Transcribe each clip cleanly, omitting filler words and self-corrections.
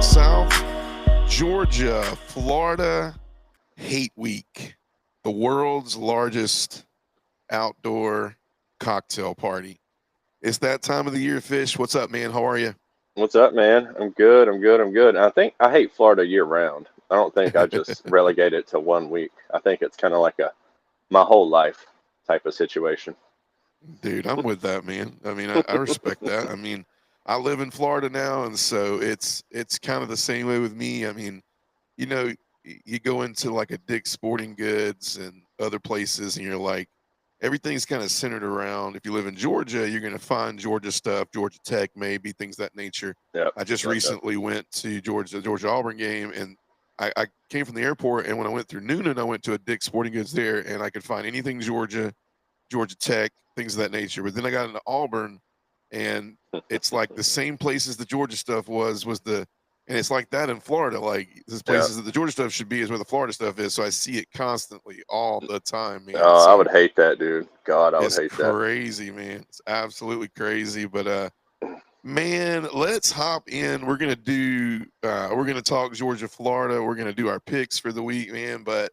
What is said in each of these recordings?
South, Georgia, Florida, Hate Week, the world's largest outdoor cocktail party. It's that time of the year, Fish. What's up, man? How are you? What's up, man? I'm good. I'm good. I'm good. And I think I hate Florida year round. I don't think I just relegate it to 1 week. I think it's kind of like a my whole life type of situation. Dude, I'm with that, man. I mean, I respect that. I mean, I live in Florida now, and so it's kind of the same way with me. I mean, you know, you go into like a Dick's Sporting Goods and other places, and you're like, everything's kind of centered around. If you live in Georgia, you're going to find Georgia stuff, Georgia Tech, maybe things of that nature. Yep. I just Yep. Yep. recently went to Georgia Auburn game, and I came from the airport, and when I went through Noonan, I went to a Dick's Sporting Goods there, and I could find anything Georgia, Georgia Tech, things of that nature. But then I got into Auburn, and it's like the same places the Georgia stuff was the, and it's like that in Florida. Like these Yep. places that the Georgia stuff should be is where the Florida stuff is. So I see it constantly, all the time, man. Oh, I So would hate that, dude. God, I would it's hate that. crazy, man. It's absolutely crazy. But man, let's hop in. We're gonna talk Georgia, Florida. We're gonna do our picks for the week, man. But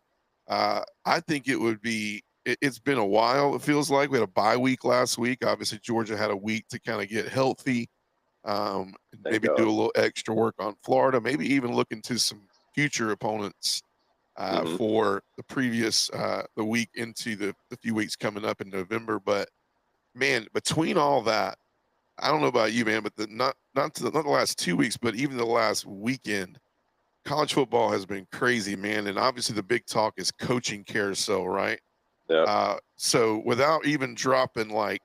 I think it would be. It's been a while. It feels like we had a bye week last week. Obviously, Georgia had a week to kind of get healthy, Thank maybe do God. a little extra work on Florida. Maybe even look into some future opponents Hmm. for the previous the week into the few weeks coming up in November. But man, between all that, I don't know about you, man, but not the last 2 weeks, but even the last weekend, college football has been crazy, man. And obviously, the big talk is coaching carousel, right? Yep. So without even dropping like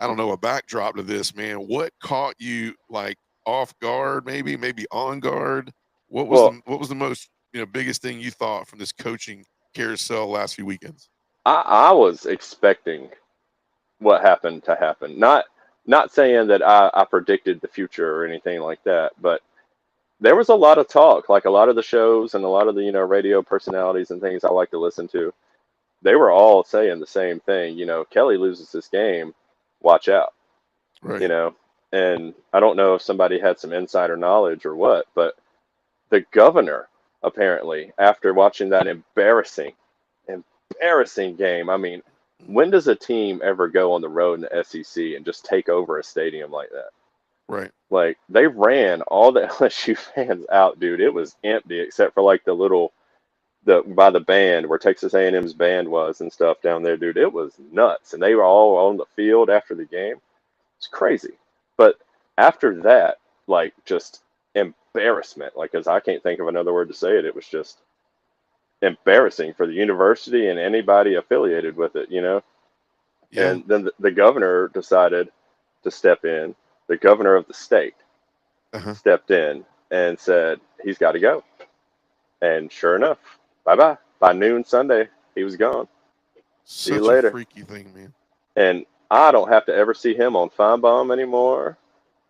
I don't know a backdrop to this, man, what caught you like off guard, maybe on guard? Well, What was the most biggest thing you thought from this coaching carousel last few weekends? I was expecting what happened to happen. Not saying that I predicted the future or anything like that, but there was a lot of talk. Like a lot of the shows and a lot of the radio personalities and things I like to listen to, they were all saying the same thing. Kelly loses this game, watch out. You Right. know, and I don't know if somebody had some insider knowledge or what, but the governor apparently, after watching that embarrassing game, I mean, when does a team ever go on the road in the SEC and just take over a stadium like that? Right. Like they ran all the LSU fans out, dude. It was empty except for like the by the band where Texas A&M's band was and stuff down there, dude. It was nuts, and they were all on the field after the game. It's crazy. But after that, like just embarrassment, like because I can't think of another word to say it. It was just embarrassing for the university and anybody affiliated with it. Yeah. And then the governor decided to step in. The governor of the state Uh-huh. stepped in and said he's got to go. And sure enough, bye bye. By noon Sunday, he was gone. See you Such a later. freaky thing, man. And I don't have to ever see him on Feinbaum anymore.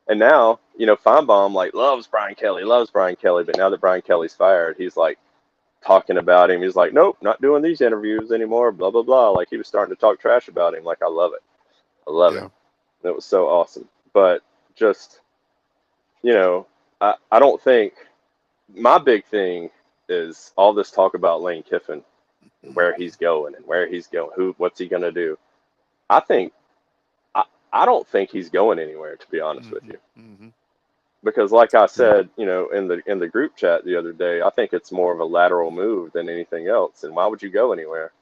And now, Feinbaum like loves Brian Kelly, but now that Brian Kelly's fired, he's like talking about him. He's like, nope, not doing these interviews anymore, blah blah blah. Like he was starting to talk trash about him. Like I love it. I love it. Yeah. It was so awesome. But just, you know, I don't think my big thing is all this talk about Lane Kiffin, where he's going and where he's going, what's he gonna do. I think I, I don't think he's going anywhere, to be honest with Hmm. you. Hmm. Because like I Yeah. said, in the group chat the other day, I think it's more of a lateral move than anything else. And why would you go anywhere?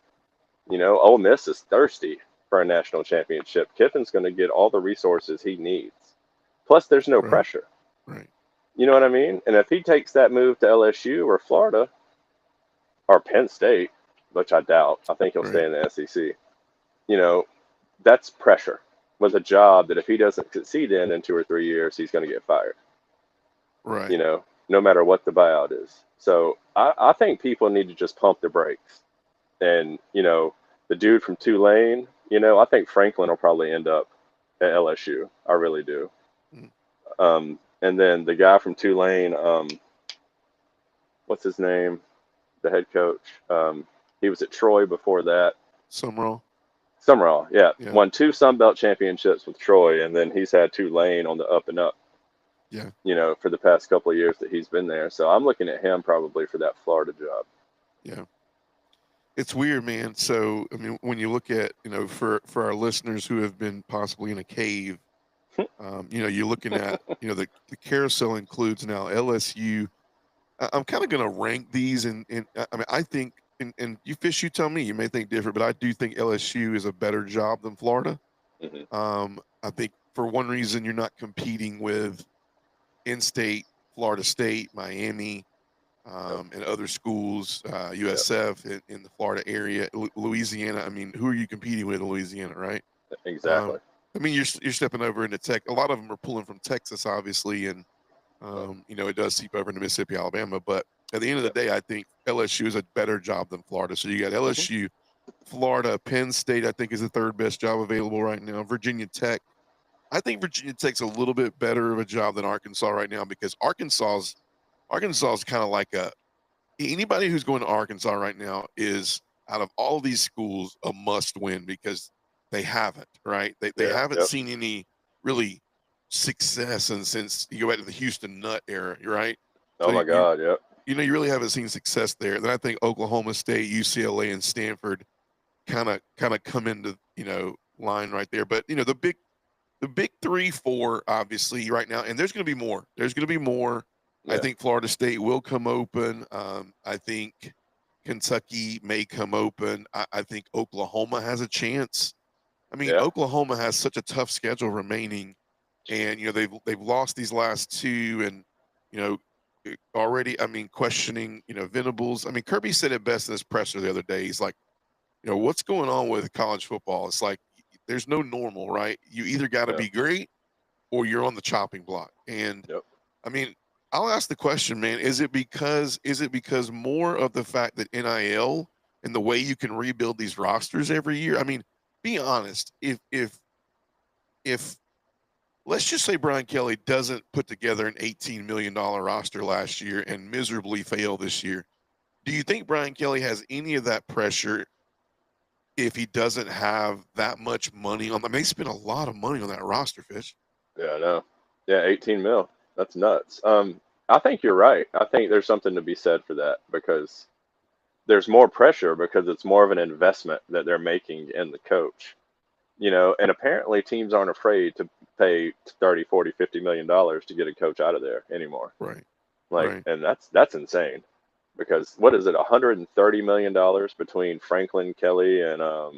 Ole Miss is thirsty for a national championship. Kiffin's going to get all the resources he needs. Plus, there's no Right. pressure. Right. You know what I mean? And if he takes that move to LSU or Florida or Penn State, which I doubt, I think he'll stay Right. in the SEC. You know, that's pressure with a job that if he doesn't succeed in 2 or 3 years, he's going to get fired. Right. No matter what the buyout is. So I think people need to just pump the brakes. And, the dude from Tulane, I think Franklin will probably end up at LSU. I really do. Mm. And then the guy from Tulane, what's his name? The head coach. He was at Troy before that. Summerall. Summerall, yeah, Yeah. won two Sun Belt championships with Troy, and then he's had Tulane on the up and up. Yeah. For the past couple of years that he's been there. So I'm looking at him probably for that Florida job. Yeah. It's weird, man. So, I mean, when you look at, for our listeners who have been possibly in a cave, you're looking at, the carousel includes now LSU. I'm kind of going to rank these, I mean, I think, and you Fish, you tell me, you may think different, but I do think LSU is a better job than Florida. Hmm. I think for one reason, you're not competing with in-state, Florida State, Miami, Yep. and other schools, Yep. USF in the Florida area, Louisiana. I mean, who are you competing with in Louisiana, right? Exactly. Um, I mean, you're stepping over into Tech. A lot of them are pulling from Texas, obviously, and Yep. it does seep over into Mississippi, Alabama. But at the end of the Yep. day, I think LSU is a better job than Florida. So you got Hmm. LSU, Florida, Penn State. I think is the third best job available right now. Virginia Tech. I think Virginia Tech's a little bit better of a job than Arkansas right now because Arkansas is kind of like anybody who's going to Arkansas right now is out of all these schools a must win because they haven't, right? They Yeah. haven't Yep. seen any really success and since you go back to the Houston Nut era, right? So Oh my God. Yep. you really haven't seen success there. Then I think Oklahoma State, UCLA, and Stanford kind of come into line right there. But the big 3, 4, obviously right now, and there's going to be more. There's going to be more. I Yeah. think Florida State will come open. I think Kentucky may come open. I think Oklahoma has a chance. I mean, Yeah. Oklahoma has such a tough schedule remaining, and they've lost these last 2, and you know already. I mean, questioning Venables. I mean, Kirby said it best in his presser the other day. He's like, what's going on with college football? It's like there's no normal, right? You either got to Yeah. be great or you're on the chopping block. And Yep. I mean, I'll ask the question, man, is it because more of the fact that NIL and the way you can rebuild these rosters every year? I mean, be honest, if let's just say Brian Kelly doesn't put together an $18 million roster last year and miserably fail this year, do you think Brian Kelly has any of that pressure if he doesn't have that much money on them? They spend a lot of money on that roster, Fish. Yeah. I know. Yeah. 18 mil. That's nuts. I think you're right. I think there's something to be said for that because there's more pressure because it's more of an investment that they're making in the coach. And apparently teams aren't afraid to pay 30, 40, 50 million dollars to get a coach out of there anymore. Right. Like, Right. and that's insane because what is it, 130 million dollars between Franklin Kelly and uh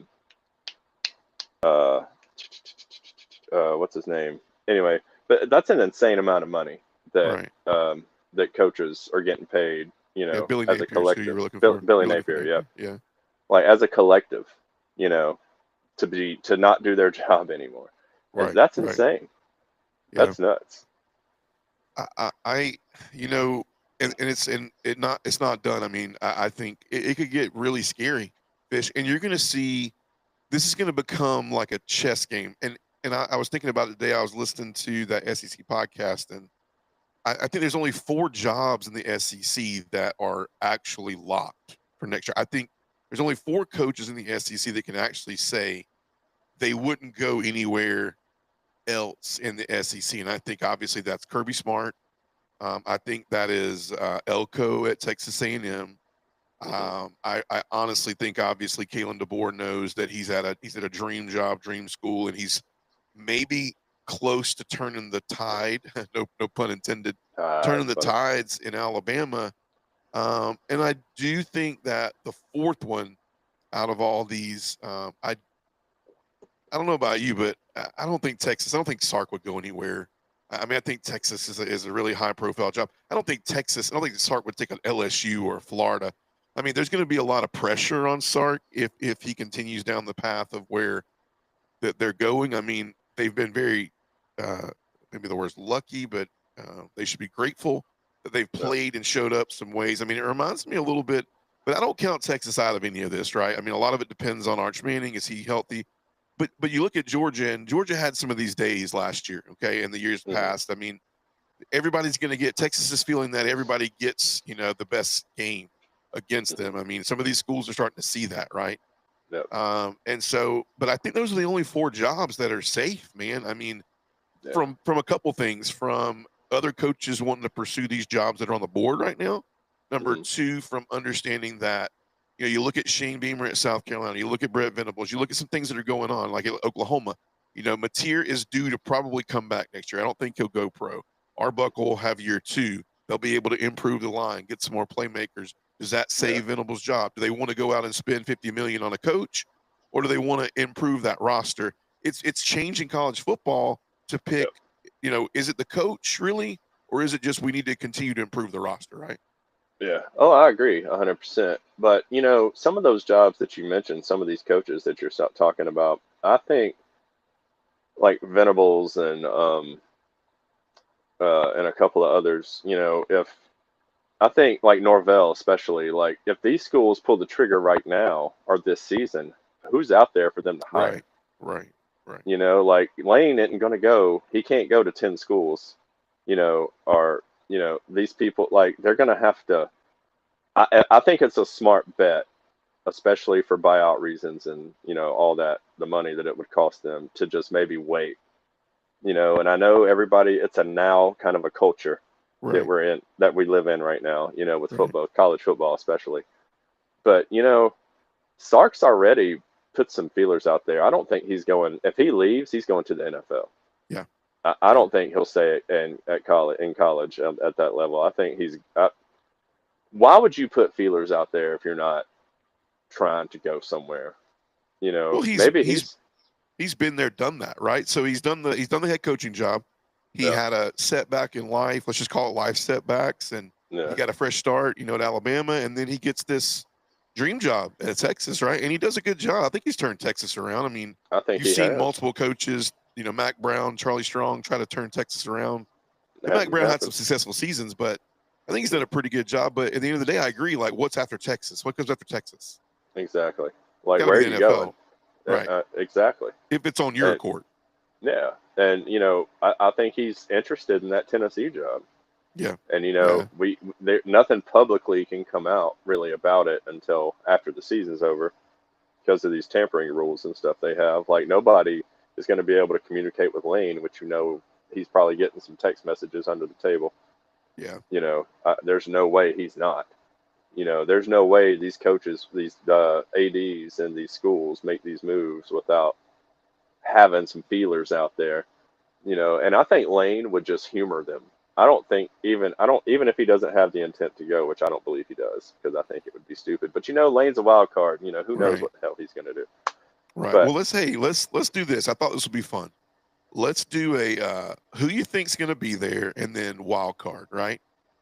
what's his name? Anyway, but that's an insane amount of money that Right. that coaches are getting paid, Yeah, Billy as a Napier is who you collective. were looking for. Billy You're looking for Napier, yeah. Napier. Yeah. Like as a collective, you know, to not do their job anymore. And Right. that's Right. insane. Yeah. That's nuts. I you know, it's not done. I mean, I think it could get really scary, Fish, and you're gonna see this is gonna become like a chess game. And I was thinking about it today. I was listening to that SEC podcast, and I think there's only 4 jobs in the SEC that are actually locked for next year. I think there's only 4 coaches in the SEC that can actually say they wouldn't go anywhere else in the SEC, and I think obviously that's Kirby Smart. I think that is Elko at Texas A&M. Hmm. I honestly think obviously Kalen DeBoer knows that he's at a dream job, dream school, and he's maybe close to turning the tide. No pun intended. Turning That's the funny. tides in Alabama. And I do think that the fourth one out of all these, I don't know about you, but I don't think Texas. I don't think Sark would go anywhere. I mean, I think Texas is a really high profile job. I don't think Texas. I don't think Sark would take an LSU or Florida. I mean, there's going to be a lot of pressure on Sark if he continues down the path of where that they're going. I mean, they've been very uh, maybe the word's lucky, but they should be grateful that they've Yeah. played and showed up some ways. I mean, it reminds me a little bit, but I don't count Texas out of any of this, right? I mean, a lot of it depends on Arch Manning. Is he healthy? But you look at Georgia, and Georgia had some of these days last year, okay, in the years Hmm. past. I mean, everybody's going to get Texas is feeling that everybody gets the best game against Hmm. them. I mean, some of these schools are starting to see that, right? Yep. And so, but I think those are the only 4 jobs that are safe, man. I mean, Yeah. from a couple things, from other coaches wanting to pursue these jobs that are on the board right now. Number Mhm. two, from understanding that, you look at Shane Beamer at South Carolina, you look at Brett Venables, you look at some things that are going on, like at Oklahoma. Mateer is due to probably come back next year. I don't think he'll go pro. Arbuckle will have year two. They'll be able to improve the line, get some more playmakers. Does that Yeah. save Venables' job? Do they want to go out and spend $50 million on a coach, or do they want to improve that roster? It's changing college football to pick. Is it the coach really, or is it just we need to continue to improve the roster, right? Yeah. Oh, I agree 100%. But, some of those jobs that you mentioned, some of these coaches that you're talking about, I think like Venables and a couple of others, if I think like Norvell, especially, like if these schools pull the trigger right now or this season, who's out there for them to hire? Right, right, right. Like Lane isn't going to go, he can't go to 10 schools, or, these people, like they're going to have to, I think it's a smart bet, especially for buyout reasons and, all that, the money that it would cost them to just maybe wait, and I know everybody, it's a now kind of a culture that Right, we're in, that we live in right now, with right. football, college football especially. But, Sark's already put some feelers out there. I don't think he's going, if he leaves, he's going to the NFL. Yeah, I yeah. don't think he'll stay at college at that level. I think why would you put feelers out there if you're not trying to go somewhere? Well, he's Maybe he's he's been there, done that, right? So he's done the head coaching job. He yeah, had a setback in life. Let's just call it life setbacks, and he yeah, got a fresh start, at Alabama, and then he gets this dream job at Texas, right? And he does a good job. I think he's turned Texas around. I mean, I think you've he seen has. multiple coaches, Mac Brown, Charlie Strong, try to turn Texas around. It And Mac hasn't Brown had some happened. successful seasons, but I think he's done Yeah, a pretty good job. But at the end of the day, I agree. Like, what's after Texas? What comes after Texas? exactly. Like, Got to where be are the you going? NFL, right? Exactly. If it's on your And court, yeah, and I think he's interested in that Tennessee job. yeah, And yeah, nothing publicly can come out really about it until after the season's over because of these tampering rules and stuff they have. Like nobody is going to be able to communicate with Lane, which he's probably getting some text messages under the table. yeah. There's no way he's not. There's no way these coaches, these ads, and these schools make these moves without having some feelers out there. And I think Lane would just humor them. I don't even if he doesn't have the intent to go, which I don't believe he does, because I think it would be stupid. But Lane's a wild card. Who knows Right. what the hell he's going to do. Right. But Well, let's do this. I thought this would be fun. Let's do a who you think's going to be there, and then wild card, right?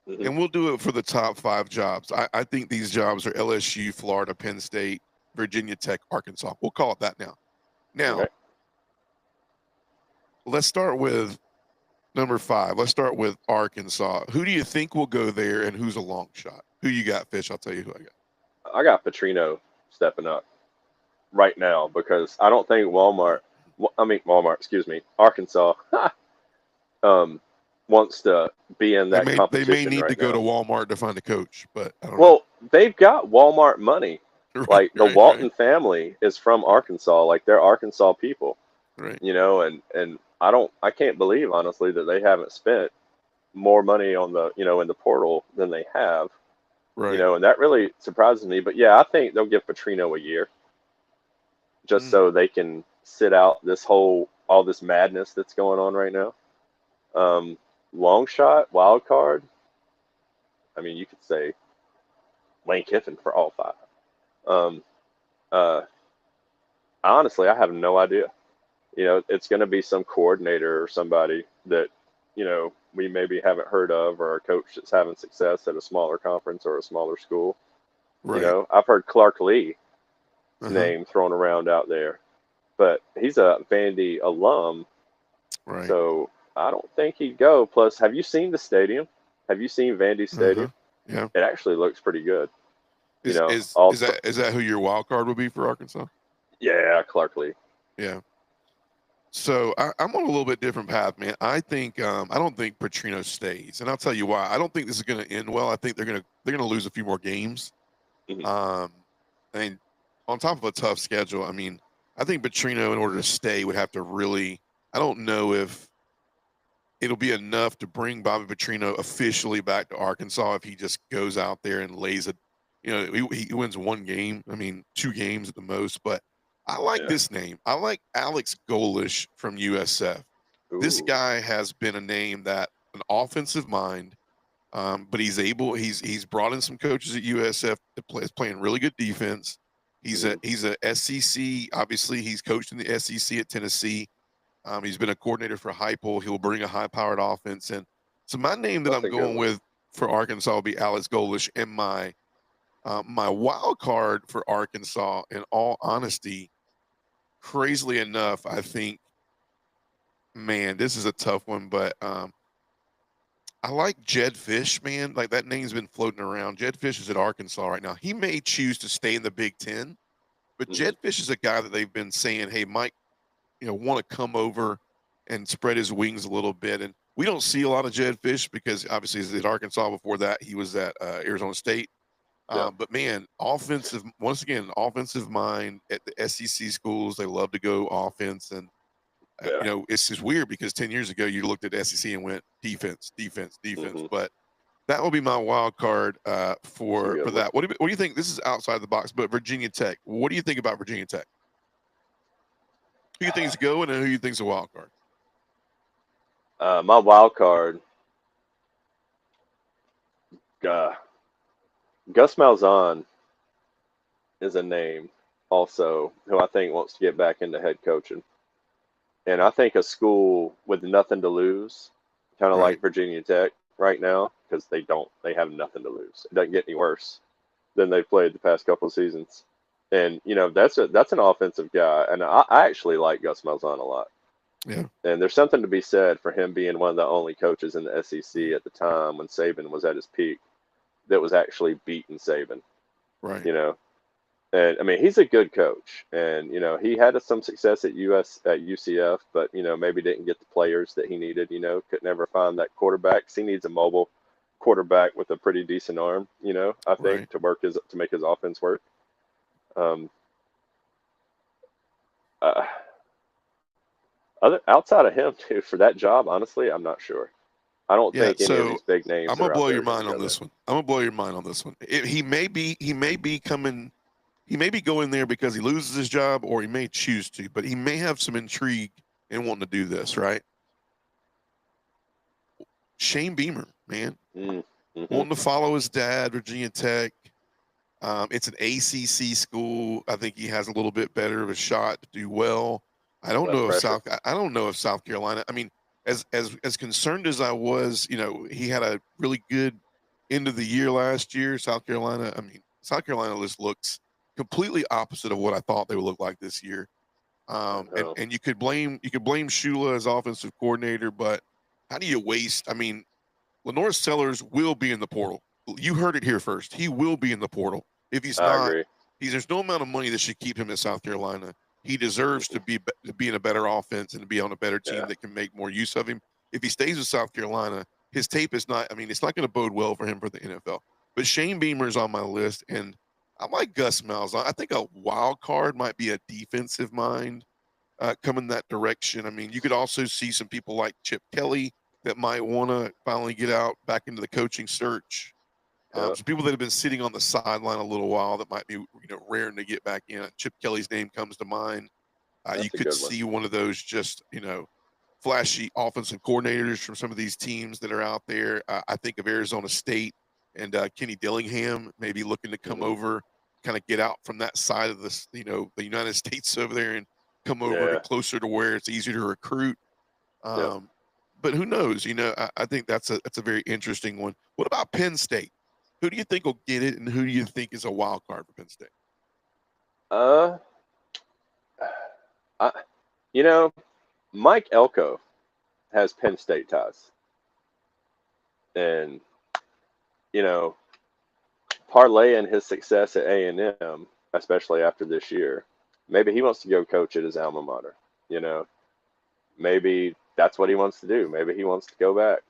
mhm, And we'll do it for the top 5 jobs. I think these jobs are LSU, Florida, Penn State, Virginia Tech, Arkansas. We'll call it that now. okay, Now, let's start with number 5. Let's start with Arkansas. Who do you think will go there, and who's a long shot? Who you got, Fish? I'll tell you who I got. I got Petrino stepping up right now because I don't think Walmart, excuse me, Arkansas, um, wants to be in They that may they may competition need to right go to now. Walmart to find a coach, but I don't know. Well, they've got Walmart money. Right, Like the right, right, Walton family is from Arkansas. Like they're Arkansas people, right, and I can't believe honestly that they haven't spent more money on the, in the portal than they have, right. and that really surprises me. But yeah, I think they'll give Petrino a year just Mm, so they can sit out all this madness that's going on right now. Um, Long shot, wild card. I mean, you could say Lane Kiffin for all 5. Um, uh, Honestly, I have no idea. It's going to be some coordinator or somebody that, we maybe haven't heard of, or a coach that's having success at a smaller conference or a smaller school. right. I've heard Clark Lee's Uh-huh. name thrown around out there, but he's a Vandy alum, Right. so I don't think he'd go. Plus, have you seen the stadium? Have you seen Vandy Uh-huh. Stadium? Yeah. It actually looks pretty good. Is is All is that is that who your wild card would be for Arkansas? yeah, Clark Lee. Yeah. So I'm on a little bit different path, man. I don't think Petrino stays, and I'll tell you why. I don't think this is going to end well. I think they're gonna lose a few more games. Mhm. Um, and on top of a tough schedule, I mean, I think Petrino, in order to stay, would have to really. I don't know if it'll be enough to bring Bobby Petrino officially back to Arkansas if he just goes out there and lays a, he wins one game. I mean, 2 games at the most. But I like Yeah. this name. I like Alex Golish from USF. This Ooh. guy has been a name that an offensive mind, but he's brought in some coaches at USF that is playing really good defense. He's a SEC. Obviously, he's coached in the SEC at Tennessee. He's been a coordinator for Heupel. He'll bring a high-powered offense, and so my name that That's I'm a good going one. with for Arkansas will be Alex Golish, and my wild card for Arkansas. In all honesty, crazily enough, I think, man, this is a tough one, but I like Jedd Fisch, man. Like that name's been floating around. Jedd Fisch is at Arkansas right now. He may choose to stay in the Big Ten, but Mm-hmm. Jedd Fisch is a guy that they've been saying, "Hey, Mike, want to come over and spread his wings a little bit." And we don't see a lot of Jedd Fisch because obviously he's at Arkansas. Before that, he was at Arizona State. Yeah. But man, once again, offensive mind at the SEC schools. They love to go offense, and Yeah. it's just weird because 10 years ago you looked at SEC and went defense, defense, defense. Mm-hmm. But that will be my wild card That's a for good one. that. What do you think? This is outside the box, but Virginia Tech. What do you think about Virginia Tech? Who you think is going and who you think is a wild card? My wild card, uh, Gus Malzahn is a name also who I think wants to get back into head coaching. And I think a school with nothing to lose, kind of Right. like Virginia Tech right now, because they have nothing to lose. It doesn't get any worse than they've played the past couple of seasons. And that's an offensive guy, and I actually like Gus Malzahn a lot. Yeah. And there's something to be said for him being one of the only coaches in the SEC at the time when Saban was at his peak that was actually beating Saban. Right. You know, and I mean, he's a good coach, and he had some success at UCF, but maybe didn't get the players that he needed. Could never find that quarterback. 'Cause he needs a mobile quarterback with a pretty decent arm. I think Right. to make his offense work. Um, uh, outside of him, too, for that job, honestly, I'm not sure. I don't Yeah. think any of So these big names I'm that gonna are out blow there your are going to mind on go there. this one. I'm gonna blow your mind on this one. He may be coming. He may be going there because he loses his job, or he may choose to. But he may have some intrigue in wanting to do this. Right. Shane Beamer, man, Mm-hmm. wanting to follow his dad, Virginia Tech. It's an ACC school. I think he has a little bit better of a shot to do well. I don't Less know if pressure. South Carolina. I mean, as concerned as I was, he had a really good end of the year last year. South Carolina. I mean, South Carolina just looks completely opposite of what I thought they would look like this year. I And know. and you could blame Shula as offensive coordinator, but how do you waste? I mean, Lenore Sellers will be in the portal. You heard it here first. He will be in the portal. If he's I not, agree. there's no amount of money that should keep him in South Carolina. He deserves Mm-hmm. to be in a better offense and to be on a better team Yeah. that can make more use of him. If he stays with South Carolina, his tape is not. I mean, it's not going to bode well for him for the NFL. But Shane Beamer is on my list, and I like Gus Malzahn. I think a wild card might be a defensive mind coming that direction. I mean, you could also see some people like Chip Kelly that might want to finally get out back into the coaching search. Yeah. Some people that have been sitting on the sideline a little while that might be raring to get back in. Chip Kelly's name comes to mind. You That's a could good one. see one of those just flashy offensive coordinators from some of these teams that are out there. I think of Arizona State and Kenny Dillingham maybe looking to come Mm-hmm. over, kind of get out from that side of this, the United States over there and come over to Yeah. closer to where it's easier to recruit. Yep. Um, but who knows? I think that's a very interesting one. What about Penn State? Who do you think will get it, and who do you think is a wild card for Penn State? Uh, I, Mike Elko has Penn State ties, and you know, parlaying his success at A&M, especially after this year, maybe he wants to go coach at his alma mater. You know, maybe that's what he wants to do. Maybe he wants to go back.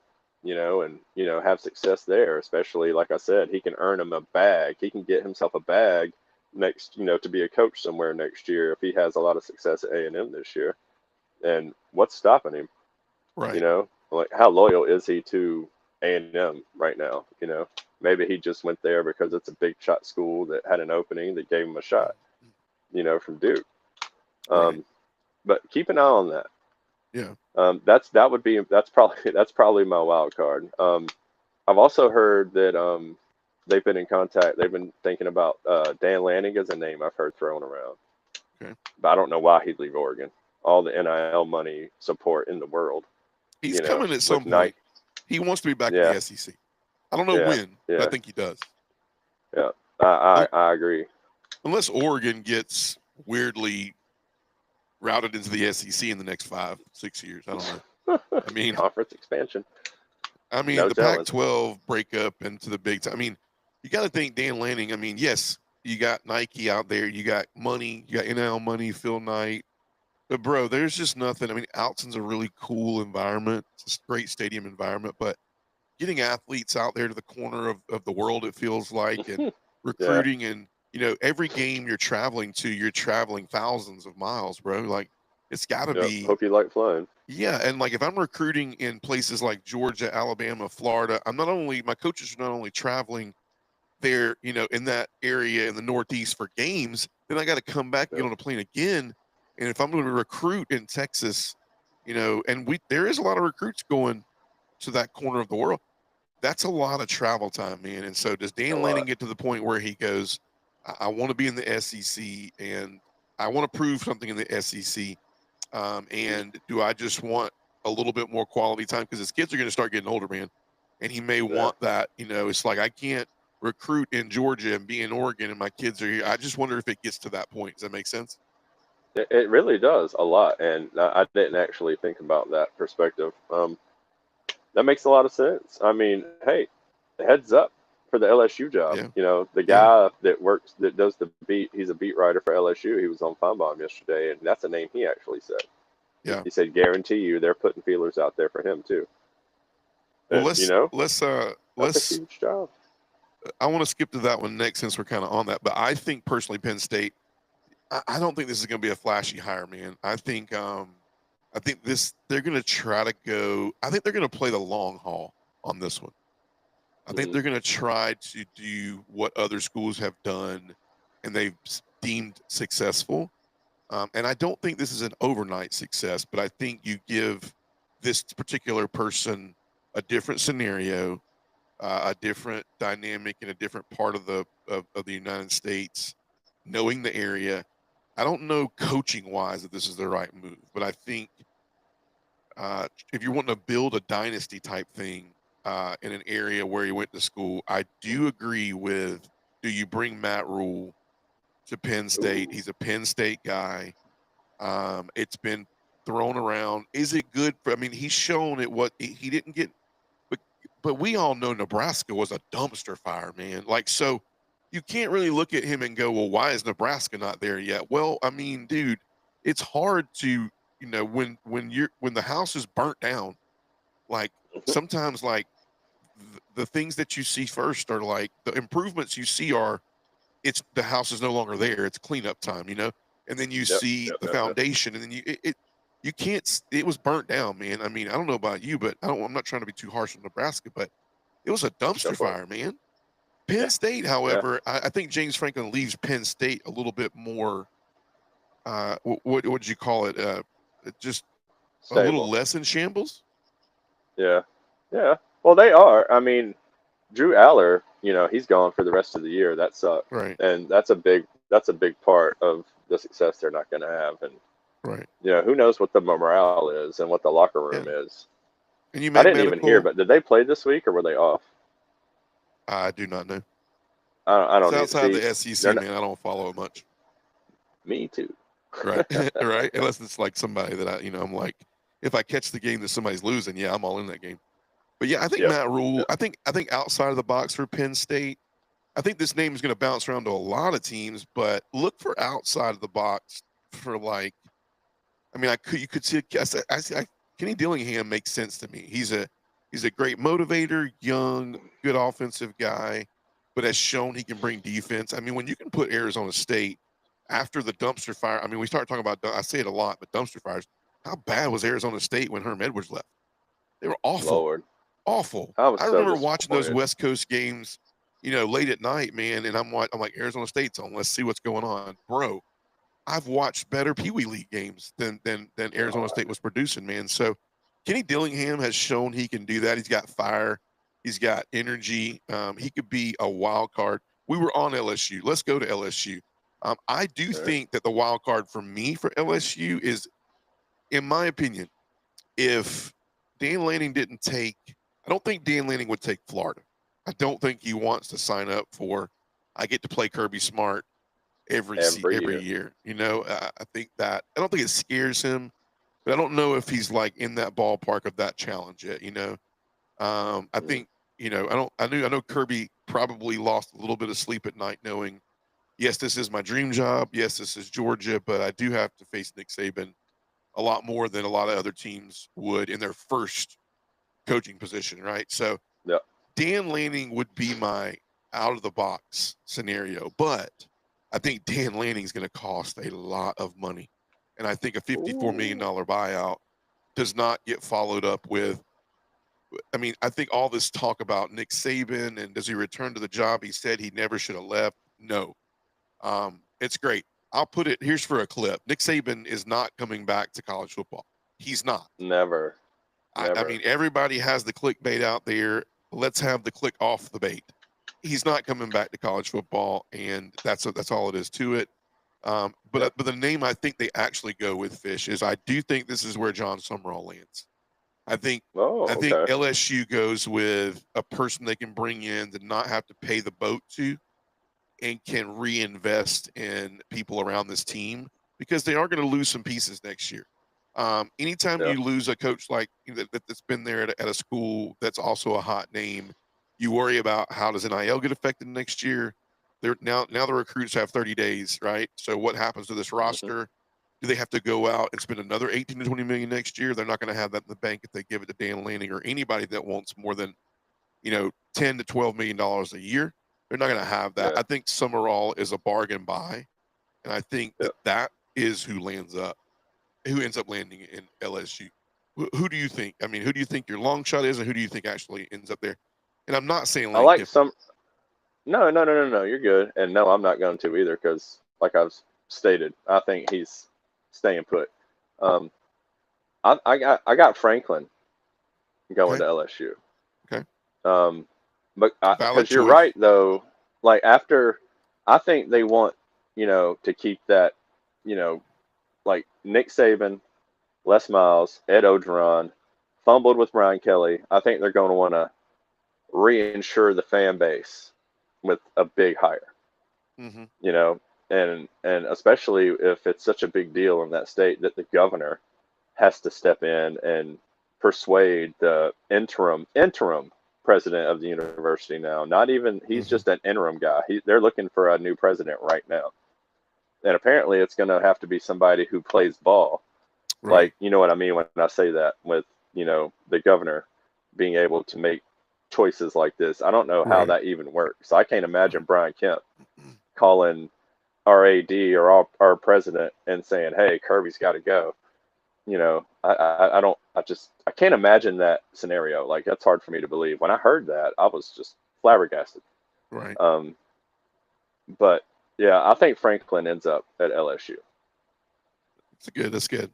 And have success there. Especially, like I said, he can earn him a bag. He can get himself a bag next. To be a coach somewhere next year if he has a lot of success at A&M this year. And what's stopping him? You Right. know, Like, how loyal is he to A&M right now? Maybe he just went there because it's a big shot school that had an opening that gave him a shot. From Duke. Right. But keep an eye on that. Yeah. That's probably my wild card. I've also heard that they've been in contact. They've been thinking about Dan Lanning as a name I've heard thrown around, Okay. but I don't know why he'd leave Oregon. All the NIL money support in the world, He's coming at some with point. Nike. He wants to be back in Yeah, the SEC. I don't know yeah, when, but I yeah, think he does. yeah. I Un- I agree. Unless Oregon gets weirdly routed into the SEC in the next 5-6 years. I don't know. I mean, Conference expansion, the no telling. Pac-12 breakup into the Big Ten. You got to think Dan Lanning. Yes, you got Nike out there, you got money, you got NIL money, Phil Knight, but bro, there's just nothing. Alton's a really cool environment. It's a great stadium environment, but getting athletes out there to the corner of the world, it feels like, and Yeah, recruiting, and every game you're traveling to, you're traveling thousands of miles, bro. Like, it's got to yep. be. Hope you like flying. Yeah, and like if I'm recruiting in places like Georgia, Alabama, Florida, my coaches are not only traveling there, in that area in the Northeast for games, then I got to come back and get Yep. on a plane again. And if I'm going to recruit in Texas, and there is a lot of recruits going to that corner of the world, that's a lot of travel time, man. And so does A Dan Lanning lot. get to the point where he goes, I want to be in the SEC and I want to prove something in the SEC? And do I just want a little bit more quality time? Because his kids are going to start getting older, man. And he may Yeah. want that. It's like I can't recruit in Georgia and be in Oregon and my kids are here. I just wonder if it gets to that point. Does that make sense? It really does a lot, and I didn't actually think about that perspective. That makes a lot of sense. Hey, heads up for the LSU job. Yeah. The Yeah. guy that does the beat, he's a beat writer for LSU. He was on Feinbaum yesterday, and that's a name he actually said. Yeah. He said, guarantee you they're putting feelers out there for him too. Well, And, that's a let's huge job. I want to skip to that one next since we're kind of on that. But I think personally, Penn State, I don't think this is going to be a flashy hire, man. I think they're going to try to go. I think they're going to play the long haul on this one. I think Mhm. they're going to try to do what other schools have done, and they've deemed successful. And I don't think this is an overnight success, but I think you give this particular person a different scenario, a different dynamic in a different part of the United States, knowing the area. I don't know coaching wise that this is the right move, but I think if you're wanting to build a dynasty type thing in an area where he went to school, I do agree with. Do you bring Matt Rule to Penn State? Ooh. He's a Penn State guy. It's been thrown around. Is it good for? He's shown it. What he didn't get, but we all know Nebraska was a dumpster fire, man. Like, so you can't really look at him and go, well, why is Nebraska not there yet? Well, dude, it's hard to, when the house is burnt down, like sometimes like the things that you see first are like the improvements you see are it's the house is no longer there. It's cleanup time, and then you Yep, see yep, the yep, yep. foundation, and then you can't. It was burnt down, man. I don't know about you, but I'm not trying to be too harsh on Nebraska, but it was a Go dumpster for it. fire, man. Penn Yeah, State, yeah. however, I think James Franklin leaves Penn State a little bit more. What would you call it? Just a little Stable. less in shambles. Yeah, yeah. Well, they are. Drew Aller, he's gone for the rest of the year. That sucked, Right, and that's a big part of the success they're not going to have. And right. who knows what the morale is and what the locker Yeah. room is. And I UMass didn't even hear, Medical, but did they play this week or were they off? I do not know. I It's don't even outside see. the They're SEC, not. man. I don't follow it much. Me too. Right, right. Unless it's like somebody that I'm like, if I catch the game that somebody's losing, yeah, I'm all in that game. But yeah, I think Yep. Matt Rule. Yep. I think outside of the box for Penn State, I think this name is going to bounce around to a lot of teams. But look for outside of the box for like, you could see. Kenny Dillingham makes sense to me. He's a great motivator, young, good offensive guy, but has shown he can bring defense. When you can put Arizona State after the dumpster fire. We start talking about. I say it a lot, but dumpster fires. How bad was Arizona State when Herm Edwards left? They were awful, Lord, awful. I was I so remember watching those disappointed. West Coast games, late at night, man, and I'm like, Arizona State's on. Let's see what's going on, bro. I've watched better Pee Wee League games than Arizona God. State was producing, man. So Kenny Dillingham has shown he can do that. He's got fire. He's got energy. He could be a wild card. We were on LSU. Let's go to LSU. I do Right. think that the wild card for me for LSU is, in my opinion, if Dan Lanning didn't take, I don't think Dan Lanning would take Florida. I don't think he wants to sign up for, I get to play Kirby Smart every Year. year. I think that, I don't think it scares him, but I don't know if he's like in that ballpark of that challenge yet. I think, I know Kirby probably lost a little bit of sleep at night knowing, yes, this is my dream job. Yes, this is Georgia, but I do have to face Nick Saban a lot more than a lot of other teams would in their first coaching position, right? So Yep. Dan Lanning would be my out of the box scenario, but I think Dan Lanning is going to cost a lot of money. And I think a $54 million buyout does not get followed up with. I mean, I think all this talk about Nick Saban and does he return to the job he said he never should have left? No. It's great. I'll put it here's for a clip. Nick Saban is not coming back to college football. He's not. Never. I mean, everybody has the clickbait out there. Let's have the click off the bait. He's not coming back to college football, and that's all it is to it. But the name I think they actually go with, Fish, is I do think this is where John Summerall lands. I think LSU goes with a person they can bring in to not have to pay the boat to, and can reinvest in people around this team because they are going to lose some pieces next year. Anytime you lose a coach like that's been there at a school that's also a hot name, you worry about how does NIL get affected next year. Now the recruits have 30 days, right? So what happens to this roster? Do they have to go out and spend another 18 to 20 million next year? They're not going to have that in the bank if they give it to Dan Lanning or anybody that wants more than 10 to 12 million dollars a year. They're not going to have that. Yeah. I think Summerall is a bargain buy, and I think that is who ends up landing in LSU. Who do you think? I mean, who do you think your long shot is, and who do you think actually ends up there? And I'm not saying Lane I like Kiffin. some. No. You're good, and no, I'm not going to either because, like I've stated, I think he's staying put. I got Franklin going to LSU. Okay. But because you're right though, like after, I think they want to keep that, like Nick Saban, Les Miles, Ed Ogeron, fumbled with Brian Kelly. I think they're going to want to reinsure the fan base with a big hire. And especially if it's such a big deal in that state that the governor has to step in and persuade the interim president of the university now. Not even, he's just an interim guy. They're looking for a new president right now. And apparently it's going to have to be somebody who plays ball. Right. Like, you know what I mean when I say that, with, the governor being able to make choices like this. I don't know how that even works. I can't imagine Brian Kemp calling our AD or our president and saying, hey, Kirby's got to go. I can't imagine that scenario. Like, that's hard for me to believe. When I heard that, I was just flabbergasted. Right. But yeah, I think Franklin ends up at LSU. That's good.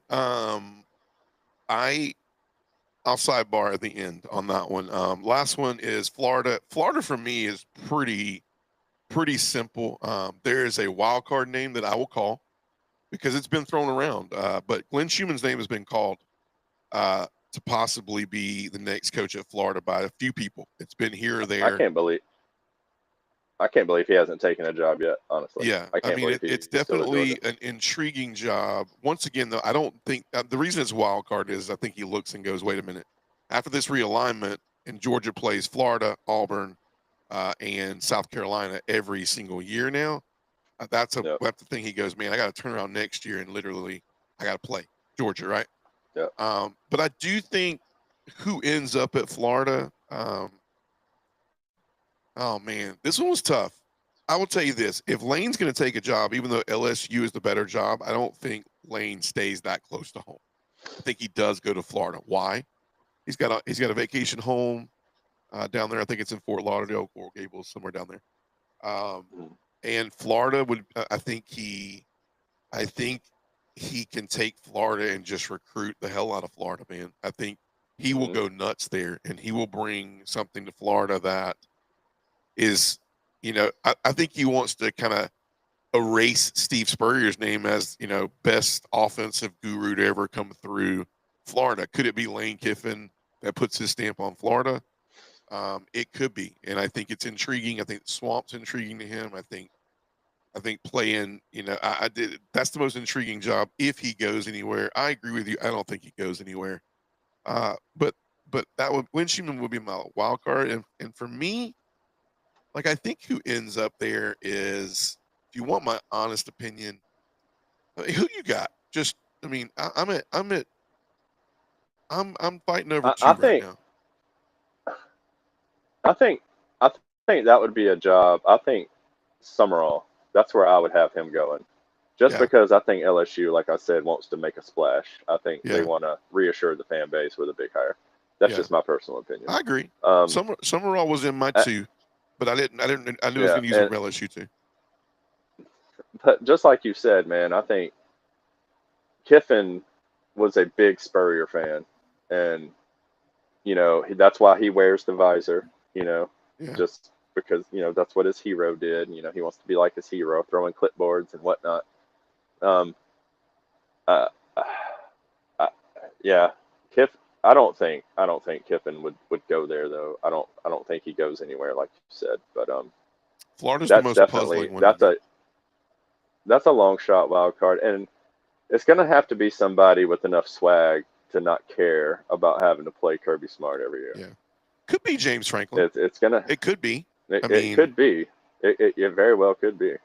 I'll sidebar at the end on that one. Last one is Florida. Florida for me is pretty simple. There is a wild card name that I will call because it's been thrown around. But Glenn Schumann's name has been called to possibly be the next coach at Florida by a few people. It's been here or there. I can't believe he hasn't taken a job yet, honestly. Yeah, I mean, it's definitely an intriguing job. Once again, though, I don't think the reason it's wild card is I think he looks and goes, wait a minute. After this realignment, and Georgia plays Florida, Auburn, and South Carolina every single year now, that's the thing. He goes, man, I got to turn around next year and literally I got to play Georgia, right? Yeah. But I do think who ends up at Florida. Oh, man, this one was tough. I will tell you this. If Lane's going to take a job, even though LSU is the better job, I don't think Lane stays that close to home. I think he does go to Florida. Why? He's got a vacation home down there. I think it's in Fort Lauderdale, Coral Gables, somewhere down there. Mhm. And Florida would. I think he can take Florida and just recruit the hell out of Florida, man. I think he will Mhm. go nuts there, and he will bring something to Florida that is, I think he wants to kind of erase Steve Spurrier's name as, best offensive guru to ever come through Florida. Could it be Lane Kiffin that puts his stamp on Florida? It could be, and I think it's intriguing. I think the Swamp's intriguing to him. I think playing, I did. That's the most intriguing job if he goes anywhere. I agree with you. I don't think he goes anywhere. But that would Winshman would be my wild card, and for me, like I think who ends up there is, if you want my honest opinion, who you got? Just, I mean, I'm fighting over I, I two right think now. I think I think that would be a job. I think Summerall. That's where I would have him going. Just Yeah, because I think LSU, like I said, wants to make a splash. I think they yeah, want to reassure the fan base with a big hire. That's yeah. just my personal opinion. I agree. Um, Summerall was in my uh, two, but I knew I was yeah, going to use him and from LSU too. but just like you said, man, I think Kiffin was a big Spurrier fan, and that's why he wears the visor. Yeah, Just because that's what his hero did. He wants to be like his hero, throwing clipboards and whatnot. Um, uh, uh, yeah, Kiff. I don't think Kiffin would go there though. I don't think he goes anywhere like you said. But Florida's the that's most definitely puzzling one to that's me. a long shot wild card, and it's gonna have to be somebody with enough swag to not care about having to play Kirby Smart every year. Yeah, could be James Franklin. It's gonna It could be. it, I it mean, could be it very well could be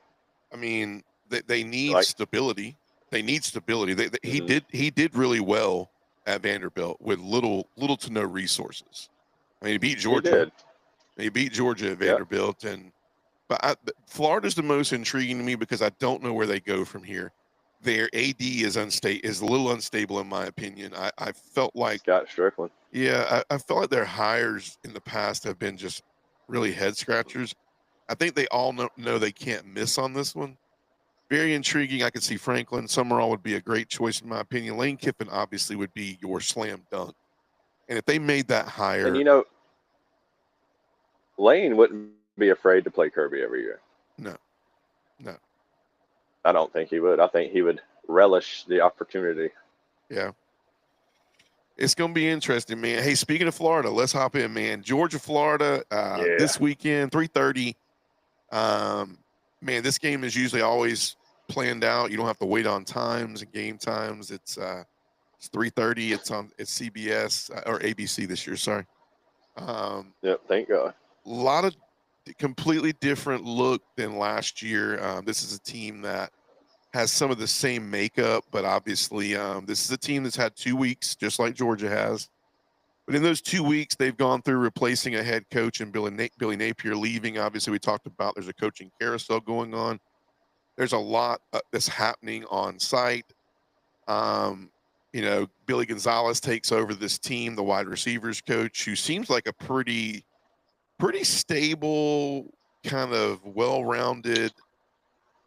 they need like. stability. They need stability. He Hmm. did really well at Vanderbilt with little to no resources. I mean, he beat He Georgia. did. He beat Georgia at Yep. Vanderbilt, but Florida's the most intriguing to me because I don't know where they go from here. Their AD is a little unstable in my opinion. I felt like, Scott Strickland. yeah, I felt like their hires in the past have been just really head scratchers. I think they all know they can't miss on this one. Very intriguing. I could see Franklin. Summerall would be a great choice in my opinion. Lane Kiffin obviously would be your slam dunk. And if they made that And hire, Lane wouldn't be afraid to play Kirby every year. no, no, I don't think he would. I think he would relish the opportunity. yeah. It's going to be interesting, man. Hey, speaking of Florida, let's hop in, man. Georgia, Florida, Yeah. this weekend, 3:30. Um, Man, this game is usually always planned out. You don't have to wait on times and game times. It's 3:30. It's CBS or ABC this year. Sorry. Um, Yep. Thank God. a lot of completely different look than last year. This is a team that has some of the same makeup, but obviously, this is a team that's had 2 weeks, just like Georgia has. But in those 2 weeks, they've gone through replacing a head coach and Billy Napier leaving. Obviously, we talked about there's a coaching carousel going on. There's a lot that's happening on site. Um, Billy Gonzalez takes over this team, the wide receivers coach, who seems like a pretty stable, kind of well-rounded,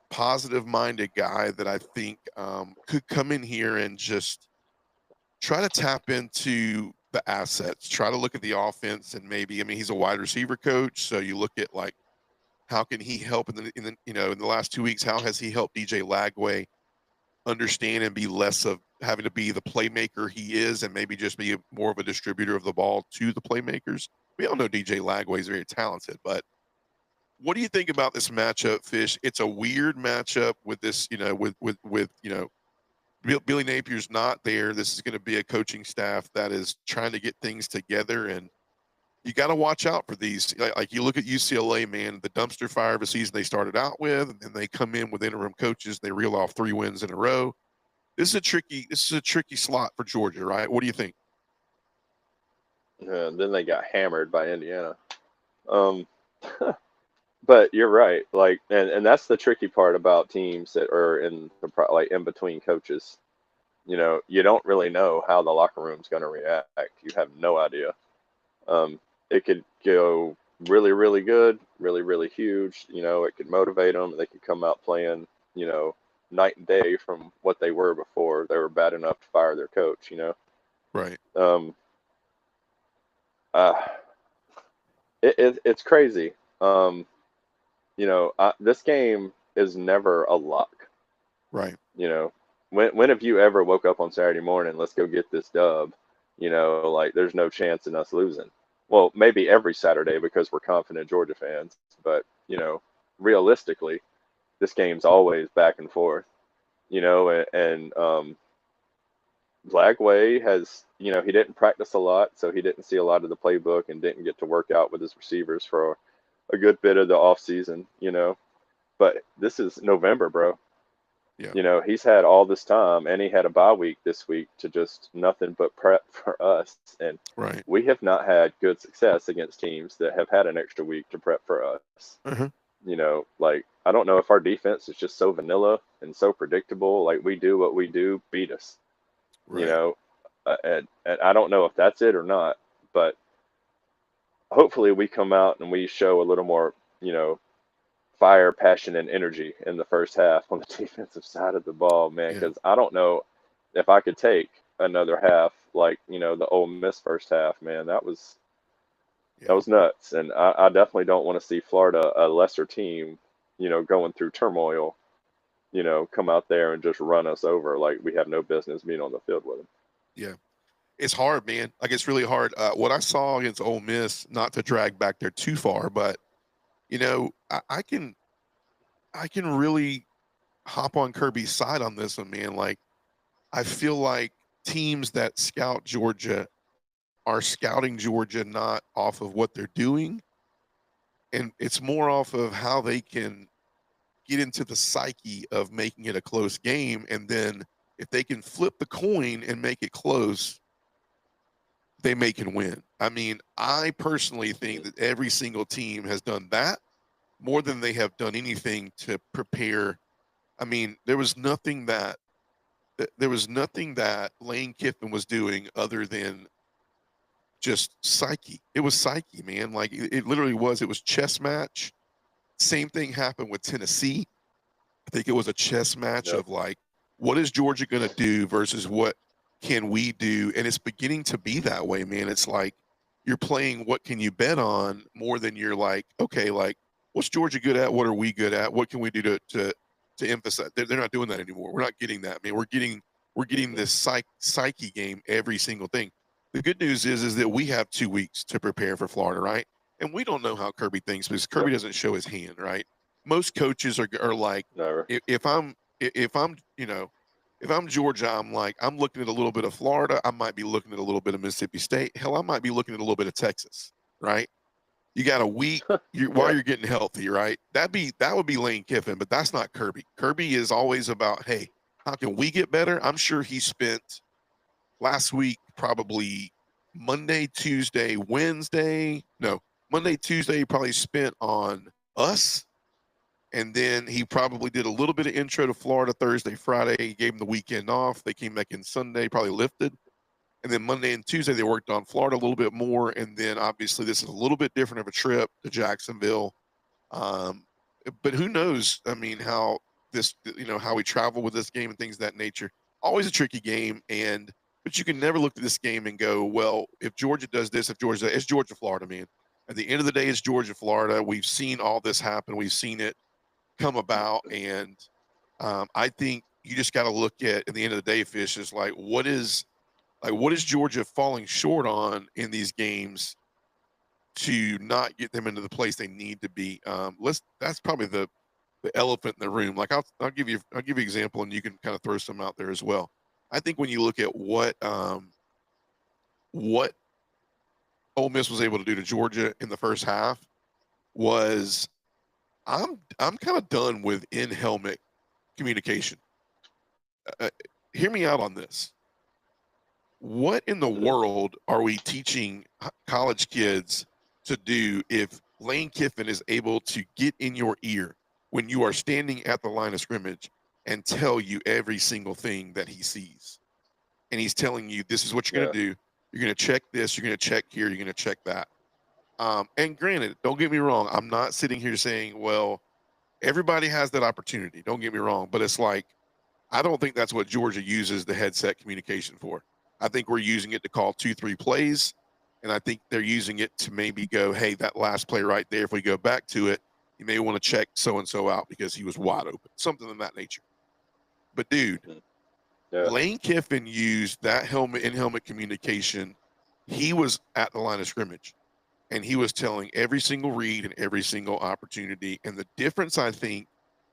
positive-minded guy that I think could come in here and just try to tap into the assets, try to look at the offense, and maybe, I mean, he's a wide receiver coach, so you look at like how can he help in the last 2 weeks? How has he helped DJ Lagway understand and be less of having to be the playmaker he is, and maybe just be more of a distributor of the ball to the playmakers? We all know DJ Lagway is very talented, but what do you think about this matchup, Fish? It's a weird matchup with this, Billy Napier's not there. This is going to be a coaching staff that is trying to get things together, and you got to watch out for these. Like you look at UCLA, man, the dumpster fire of a season they started out with, and then they come in with interim coaches. They reel off 3 wins in a row. This is a tricky slot for Georgia, right? What do you think? Then they got hammered by Indiana. Um, but you're right. Like, and that's the tricky part about teams that are in the like in between coaches. you don't really know how the locker room's going to react. You have no idea. It could go really, really good, really, really huge. It could motivate them. They could come out playing, night and day from what they were before they were bad enough to fire their coach. Right. Um, uh, it's crazy. This game is never a lock. Right. When have you ever woke up on Saturday morning, let's go get this dub? Like there's no chance in us losing. Well, maybe every Saturday because we're confident Georgia fans, but realistically, this game's always back and forth. And Blagway has, he didn't practice a lot, so he didn't see a lot of the playbook and didn't get to work out with his receivers for a good bit of the off season. But this is November, bro. Yeah. He's had all this time, and he had a bye week this week to just nothing but prep for us. And Right. we have not had good success against teams that have had an extra week to prep for us. Uh-huh. Like, I don't know if our defense is just so vanilla and so predictable. Like, we do what we do, beat us. Right. And I don't know if that's it or not, but hopefully we come out and we show a little more, fire, passion, and energy in the first half on the defensive side of the ball, man. Yeah. Because I don't know if I could take another half like the Ole Miss first half, man. That was nuts, and I definitely don't want to see Florida, a lesser team, going through turmoil, come out there and just run us over like we have no business being on the field with them. Yeah. It's hard, man. Like it's really hard. What I saw against Ole Miss, not to drag back there too far, but I can really hop on Kirby's side on this one, man. Like I feel like teams that scout Georgia are scouting Georgia not off of what they're doing, and it's more off of how they can get into the psyche of making it a close game, and then if they can flip the coin and make it close, they make it win. I mean, I personally think that every single team has done that more than they have done anything to prepare. I mean, there was nothing that Lane Kiffin was doing other than just psyche. It was psyche, man. Like it literally was. It was chess match. Same thing happened with Tennessee. I think it was a chess match Yep. of like, what is Georgia going to do versus what can we do? And it's beginning to be that way, man. It's like you're playing what can you bet on more than you're like, okay, like what's Georgia good at? What are we good at? What can we do to emphasize? They're not doing that anymore. We're not getting that, man. We're getting this psyche game every single thing. The good news is that we have 2 weeks to prepare for Florida, right? And we don't know how Kirby thinks because Kirby doesn't show his hand, right? Most coaches are like, Never. if I'm Georgia, I'm looking at a little bit of Florida. I might be looking at a little bit of Mississippi State. Hell, I might be looking at a little bit of Texas, right? You got a week while you're getting healthy, right? That would be Lane Kiffin, but that's not Kirby. Kirby is always about, hey, how can we get better? I'm sure he spent last week probably Monday, Tuesday, Wednesday. No, Monday, Tuesday, he probably spent on us. And then he probably did a little bit of intro to Florida Thursday, Friday. He gave him the weekend off. They came back in Sunday, probably lifted. And then Monday and Tuesday, they worked on Florida a little bit more. And then obviously, this is a little bit different of a trip to Jacksonville. But who knows? I mean, how we travel with this game and things of that nature. Always a tricky game. But you can never look at this game and go, well, if Georgia does this, it's Georgia, Florida, man. At the end of the day, it's Georgia, Florida. We've seen all this happen. We've seen it come about. And I think you just got to look at the end of the day, Fish, is like, what is Georgia falling short on in these games to not get them into the place they need to be? That's probably the elephant in the room. Like I'll give you an example, and you can kind of throw some out there as well. I think when you look at what Ole Miss was able to do to Georgia in the first half, was I'm kind of done with in-helmet communication. Hear me out on this. What in the world are we teaching college kids to do if Lane Kiffin is able to get in your ear when you are standing at the line of scrimmage and tell you every single thing that he sees? and he's telling you this is what you're going to do. You're going to check this. You're going to check here. You're going to check that. And granted, don't get me wrong. I'm not sitting here saying, well, everybody has that opportunity. Don't get me wrong. But it's like, I don't think that's what Georgia uses the headset communication for. I think we're using it to call 2-3 plays. And I think they're using it to maybe go, hey, that last play right there, if we go back to it, you may want to check so-and-so out because he was wide open, something of that nature. But, dude, Lane Kiffin used that in-helmet communication. He was at the line of scrimmage, and he was telling every single read and every single opportunity. And the difference, I think,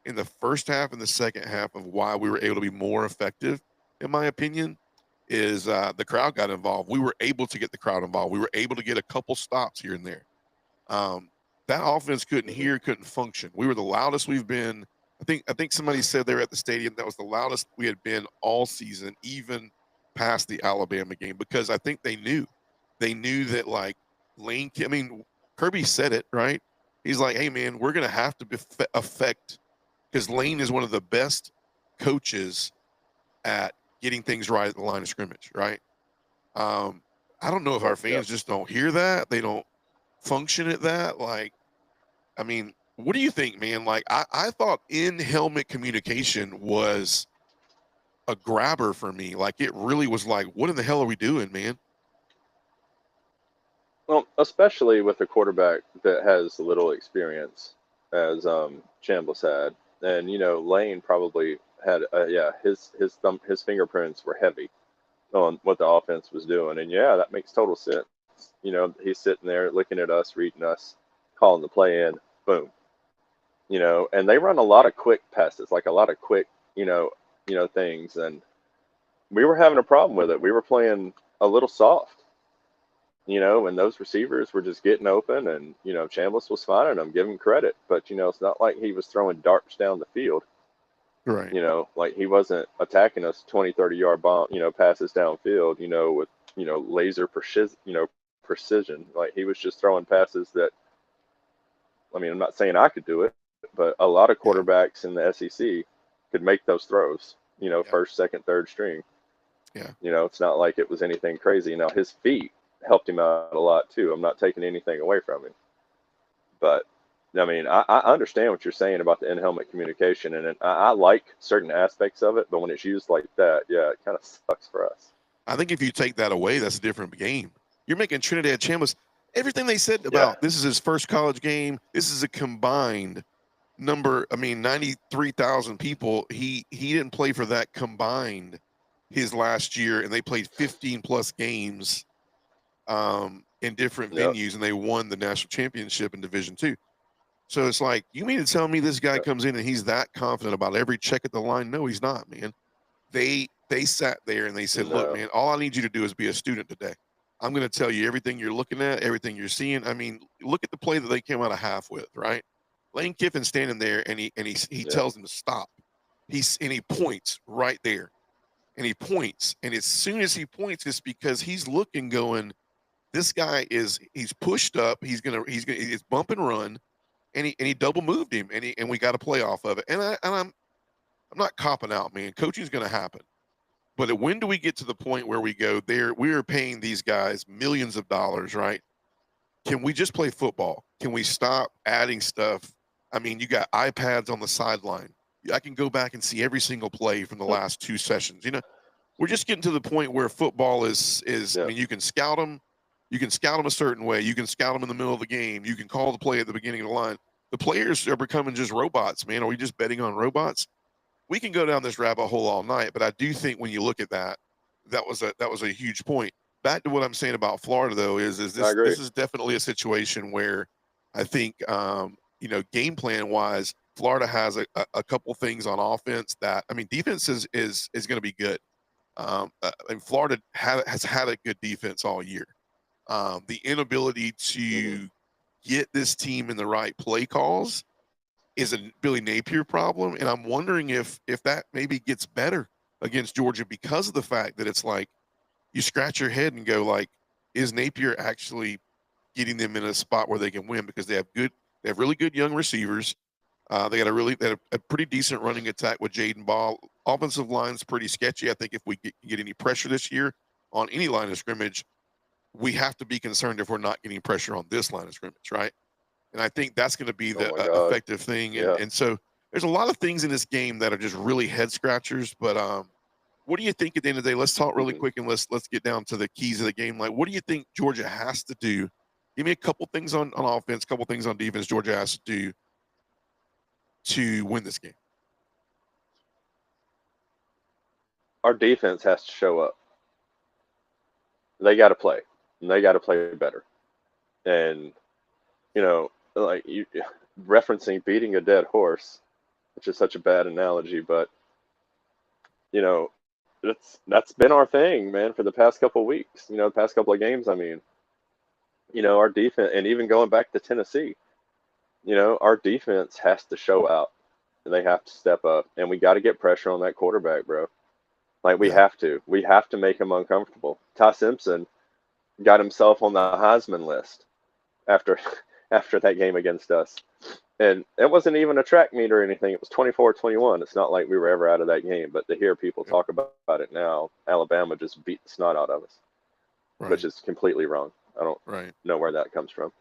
in the first half and the second half of why we were able to be more effective, in my opinion, is the crowd got involved. We were able to get the crowd involved. We were able to get a couple stops here and there. That offense couldn't function. We were the loudest we've been. I think somebody said there at the stadium that was the loudest we had been all season, even past the Alabama game, because I think they knew that, like, Lane, I mean, Kirby said it, right? He's like, hey, man, we're going to have to affect, because Lane is one of the best coaches at getting things right at the line of scrimmage, right? I don't know if our fans just don't hear that. They don't function at that. Like, I mean, what do you think, man? Like, I thought in-helmet communication was a grabber for me. Like, it really was like, what in the hell are we doing, man? Well, especially with a quarterback that has little experience, as Chambliss had, and Lane probably had, his fingerprints were heavy on what the offense was doing, and that makes total sense. He's sitting there looking at us, reading us, calling the play in, boom. And they run a lot of quick passes, like a lot of quick, things, and we were having a problem with it. We were playing a little soft. And those receivers were just getting open, and, Chambliss was finding them, give him credit. But, it's not like he was throwing darts down the field. Right. Like he wasn't attacking us 20, 30-yard bomb, passes downfield, with, laser precision. Like he was just throwing passes that, I mean, I'm not saying I could do it, but a lot of quarterbacks in the SEC could make those throws, first, second, third string. Yeah. It's not like it was anything crazy. Now, his feet helped him out a lot too. I'm not taking anything away from him, but I mean, I understand what you're saying about the in-helmet communication, and I like certain aspects of it, but when it's used like that, it kind of sucks for us. I think if you take that away, that's a different game. You're making Trinidad Chambliss, everything they said about this is his first college game. This is a combined number. I mean, 93,000 people. He didn't play for that combined his last year, and they played 15 plus games in different venues, and they won the national championship in Division II. So it's like, you mean to tell me this guy comes in and he's that confident about every check at the line? No, he's not, man. They sat there and they said, look, man, all I need you to do is be a student today. I'm going to tell you everything you're looking at, everything you're seeing. I mean, look at the play that they came out of half with, right? Lane Kiffin standing there, and he tells him to stop. He points right there, and he points, and as soon as he points, it's because he's looking, going, this guy he's pushed up, he's bump and run, and he double moved him, and we got a play off of it. And I'm not copping out, man. Coaching's going to happen. But when do we get to the point where we go there? We are paying these guys millions of dollars, right? Can we just play football? Can we stop adding stuff? I mean, you got iPads on the sideline. I can go back and see every single play from the last two sessions. We're just getting to the point where football is. I mean, you can scout them. You can scout them a certain way. You can scout them in the middle of the game. You can call the play at the beginning of the line. The players are becoming just robots, man. Are we just betting on robots? We can go down this rabbit hole all night, but I do think when you look at that was a huge point. Back to what I'm saying about Florida, though, is this is definitely a situation where I think game plan wise, Florida has a couple things on offense that, I mean, defense is going to be good. And Florida has had a good defense all year. The inability to get this team in the right play calls is a Billy Napier problem, and I'm wondering if that maybe gets better against Georgia because of the fact that it's like you scratch your head and go, like, is Napier actually getting them in a spot where they can win? Because they have really good young receivers. They got a pretty decent running attack with Jaden Ball offensive line's pretty sketchy. I think if we get any pressure this year on any line of scrimmage, we have to be concerned if we're not getting pressure on this line of scrimmage, right? And I think that's going to be Oh the my God. effective thing. Yeah. And so there's a lot of things in this game that are just really head scratchers. But what do you think at the end of the day? Let's talk really quick and let's get down to the keys of the game. Like, what do you think Georgia has to do? Give me a couple things on offense, a couple things on defense Georgia has to do to win this game. Our defense has to show up. They got to play, and they got to play better. And like you referencing beating a dead horse, which is such a bad analogy, but that's been our thing, man, for the past couple of weeks. The past couple of games. I mean, our defense, and even going back to Tennessee, our defense has to show out, and they have to step up, and we got to get pressure on that quarterback, bro. Like we have to make him uncomfortable. Ty Simpson got himself on the Heisman list after that game against us. And it wasn't even a track meet or anything. It was 24-21. It's not like we were ever out of that game. But to hear people talk about it now, Alabama just beat the snot out of us, which is completely wrong. I don't know where that comes from.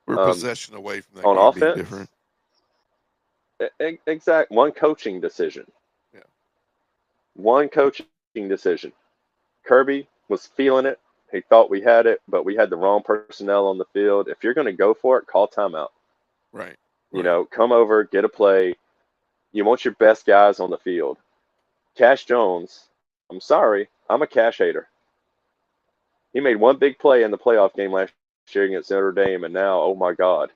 We're possession away from that on game offense, being different. Exact. One coaching decision. Yeah. One coaching decision. Kirby was feeling it. He thought we had it, but we had the wrong personnel on the field. If you're going to go for it, call timeout. Right. Come over, get a play. You want your best guys on the field. Cash Jones, I'm sorry, I'm a Cash hater. He made one big play in the playoff game last year against Notre Dame, and now, oh my God,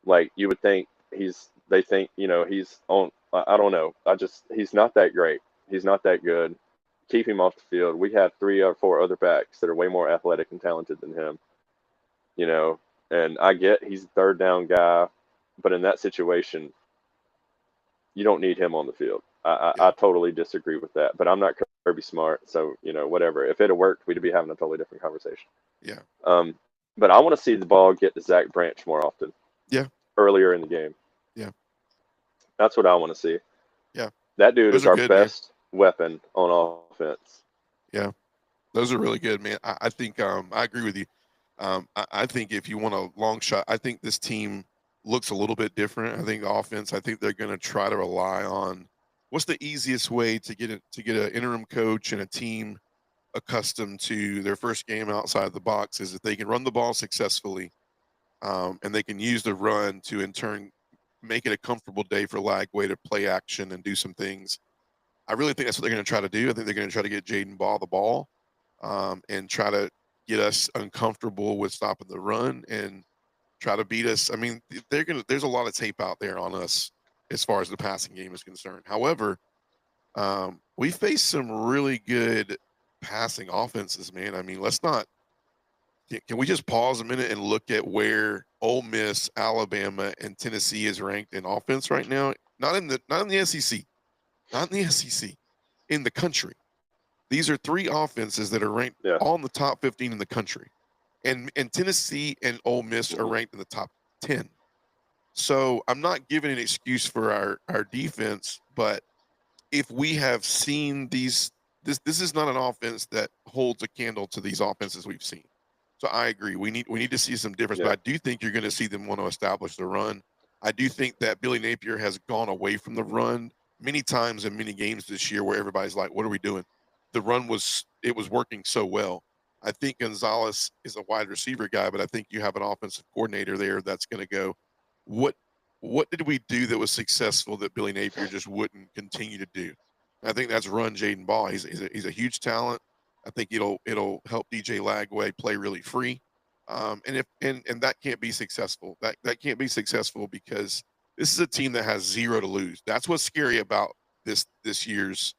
like you would think he's on. I don't know. He's not that great. He's not that good. Keep him off the field. We have 3 or 4 other backs that are way more athletic and talented than him. And I get he's a third down guy, but in that situation, you don't need him on the field. I totally disagree with that, but I'm not Kirby Smart, so whatever. If it had worked, we'd be having a totally different conversation. Yeah. But I want to see the ball get to Zach Branch more often. Yeah. Earlier in the game. Yeah. That's what I want to see. Yeah. That dude Those is our good, best weapon on offense. Yeah. Those are really good, man. I think I agree with you. I think if you want a long shot, I think this team looks a little bit different. I think offense, I think they're going to try to rely on what's the easiest way to get an interim coach and a team accustomed to their first game outside the box is if they can run the ball successfully, and they can use the run to in turn make it a comfortable day for Lagway to play action and do some things. I really think that's what they're going to try to do. I think they're going to try to get Jaden Ball the ball, and try to get us uncomfortable with stopping the run and try to beat us. I mean, there's a lot of tape out there on us as far as the passing game is concerned. However, we face some really good passing offenses, man. I mean, can we just pause a minute and look at where Ole Miss, Alabama, and Tennessee is ranked in offense right now? Not in the SEC, not in the SEC, in the country. These are 3 offenses that are ranked all in the top 15 in the country, and Tennessee and Ole Miss are ranked in the top 10. So I'm not giving an excuse for our defense, but if we have seen this is not an offense that holds a candle to these offenses we've seen. So I agree. We need to see some difference, but I do think you're going to see them want to establish the run. I do think that Billy Napier has gone away from the run many times in many games this year where everybody's like, what are we doing? The run was working so well. I think Gonzalez is a wide receiver guy, but I think you have an offensive coordinator there that's going to go, what did we do that was successful that Billy Napier just wouldn't continue to do? And I think that's run Jaden Ball. He's a huge talent. I think it'll help DJ Lagway play really free. And that can't be successful. That can't be successful because this is a team that has 0 to lose. That's what's scary about this year's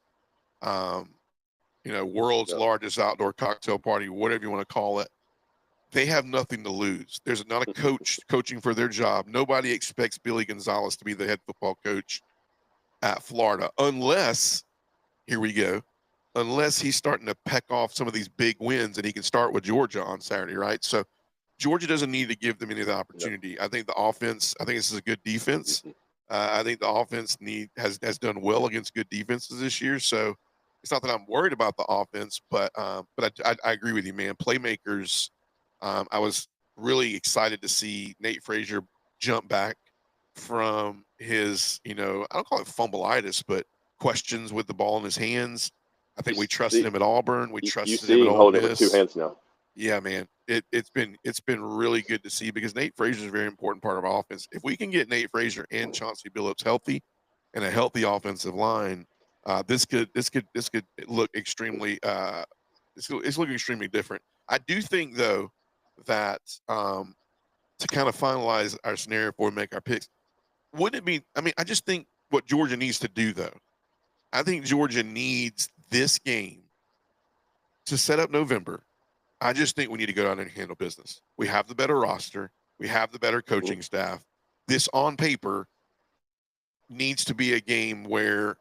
world's largest outdoor cocktail party, whatever you want to call it. They have nothing to lose. There's not a coach coaching for their job. Nobody expects Billy Gonzalez to be the head football coach at Florida unless, here we go, unless he's starting to peck off some of these big wins and he can start with Georgia on Saturday, right? So Georgia doesn't need to give them any of the opportunity. I think the offense, I think this is a good defense. I think the offense has done well against good defenses this year. So it's not that I'm worried about the offense, but I agree with you, man. Playmakers. I was really excited to see Nate Frazier jump back from his, I don't call it fumbleitis, but questions with the ball in his hands. I think we trusted him at Auburn. We You trusted him see at him Ole holding it with 2 Miss. hands now. Yeah, man. It's been really good to see because Nate Frazier is a very important part of our offense. If we can get Nate Frazier and Chauncey Billups healthy and a healthy offensive line, this could look extremely it's looking extremely different. I do think though that to kind of finalize our scenario before we make our picks, wouldn't it be? I mean, I just think what Georgia needs to do though. I think Georgia needs this game to set up November. I just think we need to go down there and handle business. We have the better roster. We have the better coaching staff. This on paper needs to be a game where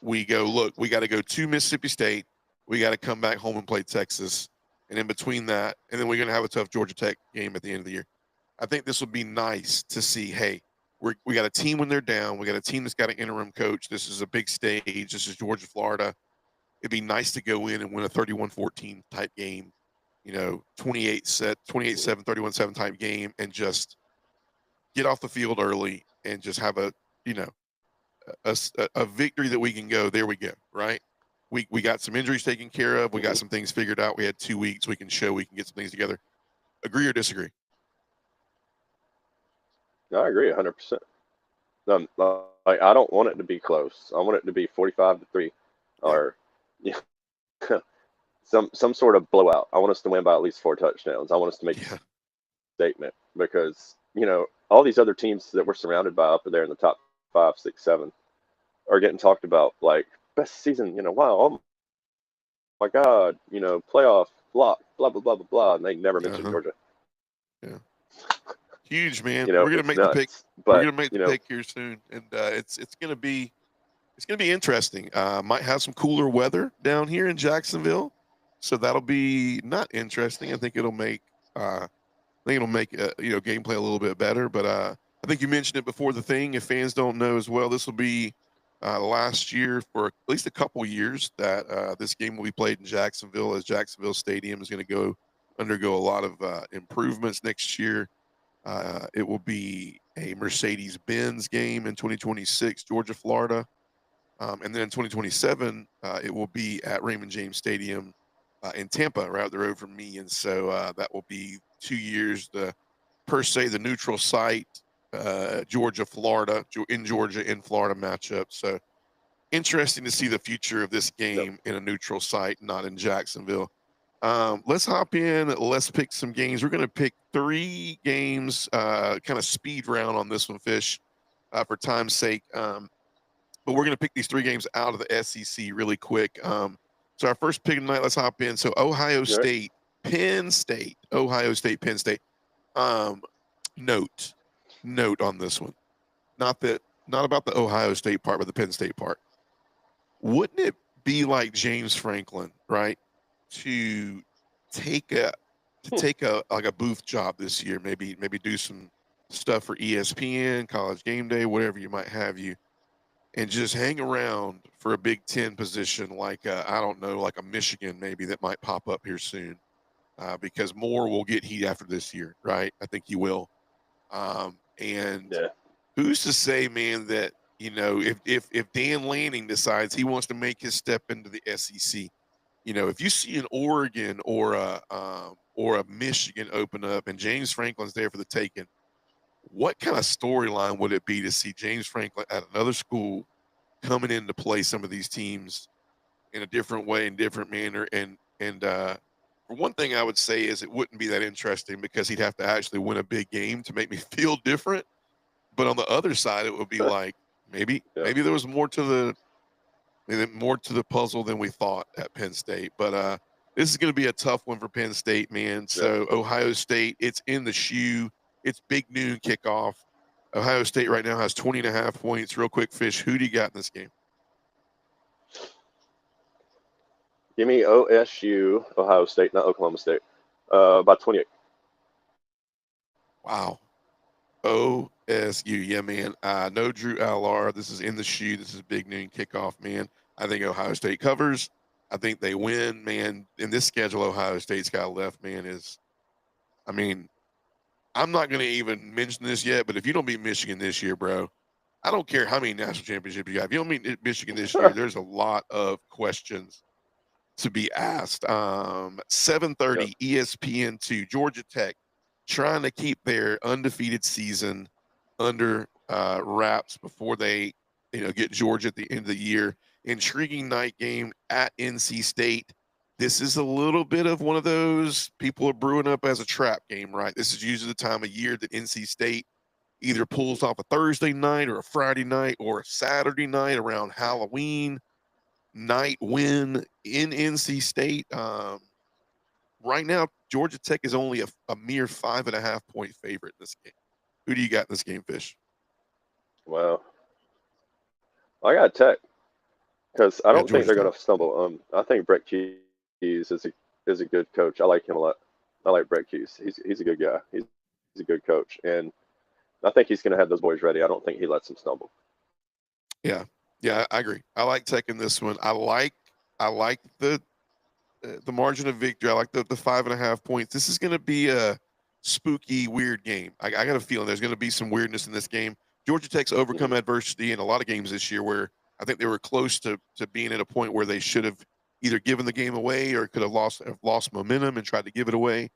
we go, look, we got to go to Mississippi State. We got to come back home and play Texas. And in between that, and then we're going to have a tough Georgia Tech game at the end of the year. I think this would be nice to see, hey, we got a team when they're down. We got a team that's got an interim coach. This is a big stage. This is Georgia, Florida. It'd be nice to go in and win a 31-14 type game, 28-7, 31-7 type game, and just get off the field early and just have a victory that we can go, there we go, right? We got some injuries taken care of. We got some things figured out. We had 2 weeks. We can show we can get some things together. Agree or disagree? No, I agree 100%. I don't want it to be close. I want it to be 45-3 or some sort of blowout. I want us to win by at least 4 touchdowns. I want us to make a statement because, all these other teams that we're surrounded by up there in the top 5, 6, 7 are getting talked about like best season, wow, oh my God, playoff, blah, blah, blah, blah, blah, blah. And they never mention Georgia. Yeah. Huge, man. We're gonna make the pick. We're gonna make the pick here soon, and it's gonna be interesting. Might have some cooler weather down here in Jacksonville, so that'll be not interesting. I think it'll make gameplay a little bit better. But I think you mentioned it before the thing. If fans don't know as well, this will be last year for at least a couple years that this game will be played in Jacksonville, as Jacksonville Stadium is going to undergo a lot of improvements next year. It will be a Mercedes-Benz game in 2026, Georgia, Florida. And then in 2027, it will be at Raymond James Stadium in Tampa, right up the road from me. And so that will be 2 years, the neutral site, Georgia, Florida, in Georgia, in Florida matchup. So interesting to see the future of this game in a neutral site, not in Jacksonville. Let's hop in. Let's pick some games. We're going to pick 3 games, kind of speed round on this one, Fish, for time's sake. But we're going to pick these 3 games out of the SEC really quick. So our first pick tonight, let's hop in. So Ohio State, Penn State. Ohio State, Penn State. Note on this one. Not about the Ohio State part, but the Penn State part. Wouldn't it be like James Franklin, right? To take a booth job this year, maybe do some stuff for ESPN, College Game Day, whatever you might have you, and just hang around for a Big Ten position like I don't know, like a Michigan maybe that might pop up here soon, because Moore will get heat after this year, right? I think he will. Who's to say, man, that if Dan Lanning decides he wants to make his step into the SEC. If you see an Oregon or a Michigan open up and James Franklin's there for the taking, what kind of storyline would it be to see James Franklin at another school coming in to play some of these teams in a different way, in different manner? And for one thing I would say is it wouldn't be that interesting because he'd have to actually win a big game to make me feel different. But on the other side, it would be like maybe there was more to the puzzle than we thought at Penn State. But this is going to be a tough one for Penn State, man. So Ohio State, it's in the shoe. It's big noon kickoff. Ohio State right now has 20.5 points. Real quick, Fish, who do you got in this game? Give me OSU, Ohio State, not Oklahoma State, by 28. Wow. OSU. Yeah, man. No Drew Allar. This is in the shoe. This is big noon kickoff, man. I think Ohio State covers. I think they win, man. In this schedule, Ohio State's got left, man, is, I mean, I'm not going to even mention this yet, but if you don't beat Michigan this year, bro, I don't care how many national championships you have. If you don't beat Michigan this year, there's a lot of questions to be asked. 7:30 ESPN2, Georgia Tech trying to keep their undefeated season under wraps before they, get Georgia at the end of the year. Intriguing night game at NC State. This is a little bit of one of those people are brewing up as a trap game, right? This is usually the time of year that NC State either pulls off a Thursday night or a Friday night or a Saturday night around Halloween night win in NC State. Right now, Georgia Tech is only a mere 5.5-point favorite in this game. Who do you got in this game, Fish? Well, I got Tech because I don't think Georgia they're Tech. going to stumble. I think Brett Keys is a good coach. I like him a lot. I like Brett Keys. He's a good guy. He's a good coach, and I think he's going to have those boys ready. I don't think he lets them stumble. Yeah, I agree. I like Tech in this one. I like the margin of victory. I like the 5.5 points. This is going to be a spooky, weird game. I got a feeling there's going to be some weirdness in this game. Georgia Tech's overcome adversity in a lot of games this year where I think they were close to being at a point where they should have either given the game away or could have lost momentum and tried to give it away.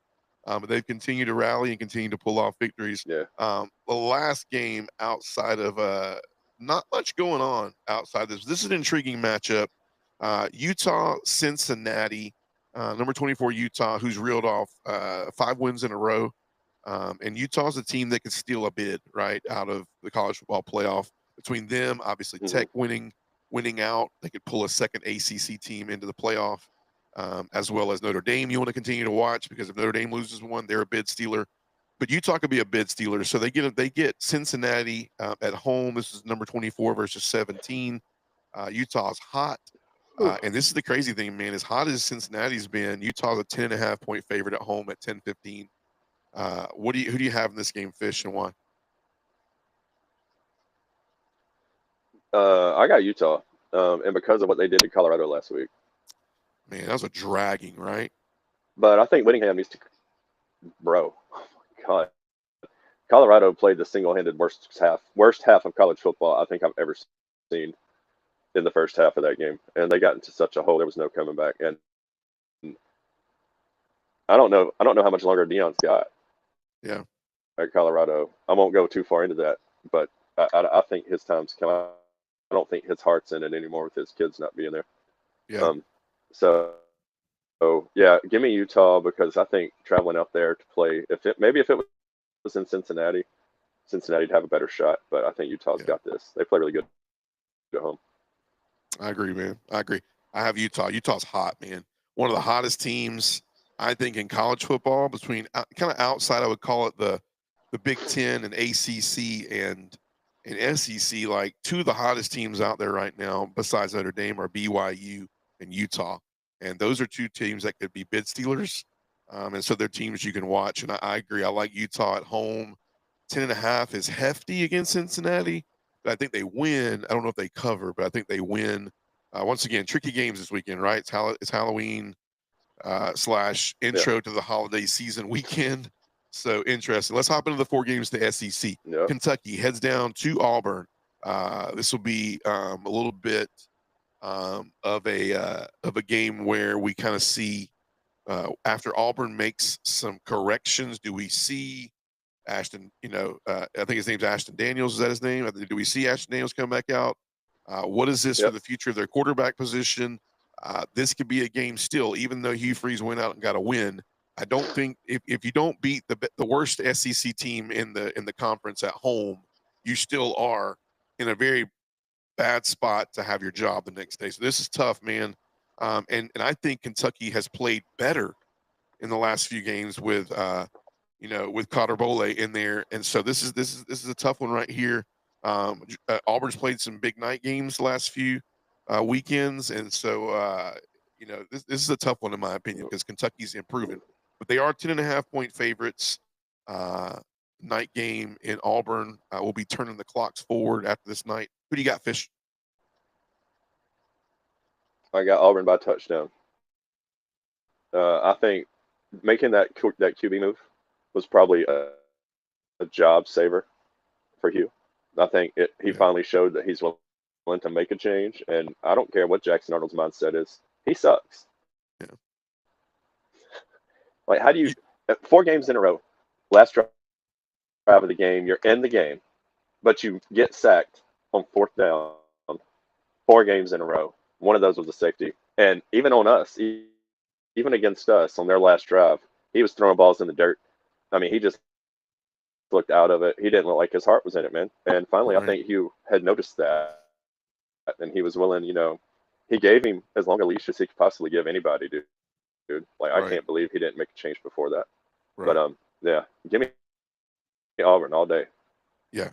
But they've continued to rally and continue to pull off victories. Yeah. The last game outside of not much going on outside this. This is an intriguing matchup. Utah, Cincinnati, number 24 Utah, who's reeled off 5 wins in a row. And Utah's a team that could steal a bid right out of the college football playoff. Between them, obviously Tech winning out, they could pull a second ACC team into the playoff, as well as Notre Dame. You want to continue to watch because if Notre Dame loses one, they're a bid stealer. But Utah could be a bid stealer, so they get Cincinnati at home. This is number 24 versus 17. Utah's hot. And this is the crazy thing, man. As hot as Cincinnati's been, Utah's a 10.5-point favorite at home at 10-15. Who do you have in this game, Fish, and why? I got Utah, and because of what they did to Colorado last week. Man, that was a dragging, right? But I think Whittingham needs to, bro. Oh my God, Colorado played the single-handed worst half of college football I think I've ever seen in the first half of that game, and they got into such a hole there was no coming back. And I don't know how much longer Deion's got. Yeah. At Colorado, I won't go too far into that, but I think his time's come. I don't think his heart's in it anymore with his kids not being there. Yeah. So yeah, give me Utah because I think traveling out there to play, if it was in Cincinnati, Cincinnati'd have a better shot. But I think Utah's got this. They play really good at home. I agree, man. I agree. I have Utah. Utah's hot, man. One of the hottest teams, I think, in college football. Between kind of outside, I would call it the Big Ten and ACC and SEC. Like two of the hottest teams out there right now, besides Notre Dame, are BYU and Utah. And those are two teams that could be bid stealers. And so they're teams you can watch. And I agree. I like Utah at home. 10.5 is hefty against Cincinnati, but I think they win. I don't know if they cover, but I think they win. Once again, tricky games this weekend, right? It's Halloween / intro to the holiday season weekend. So interesting. Let's hop into the 4 games to SEC. Yep. Kentucky heads down to Auburn. This will be a little bit of a game where we kind of see after Auburn makes some corrections. Do we see Ashton? I think his name's Ashton Daniels. Is that his name? Do we see Ashton Daniels come back out? What is this for the future of their quarterback position? This could be a game still, even though Hugh Freeze went out and got a win. I don't think if you don't beat the worst SEC team in the conference at home, you still are in a very bad spot to have your job the next day. So this is tough, man. And I think Kentucky has played better in the last few games with with Cotter Bole in there, and so this is a tough one right here. Auburn's played some big night games the last few weekends, and so this is a tough one in my opinion because Kentucky's improving, but they are 10.5-point favorites. night game in Auburn. We'll be turning the clocks forward after this night. Who do you got, Fish? I got Auburn by touchdown. I think making that QB move was probably a job saver for Hugh. I think he finally showed that he's willing to make a change, and I don't care what Jackson Arnold's mindset is. He sucks. Yeah. Like, how do you 4 games in a row, last drive of the game, you're in the game, but you get sacked on 4th down 4 games in a row. One of those was a safety, and even on us, even against us on their last drive, he was throwing balls in the dirt. I mean, he just looked out of it. He didn't look like his heart was in it, man. And finally, Right. I think Hugh had noticed that, and he was willing. He gave him as long a leash as he could possibly give anybody, dude. Like, I can't believe he didn't make a change before that. Right. But yeah, give me Auburn all day. Yeah.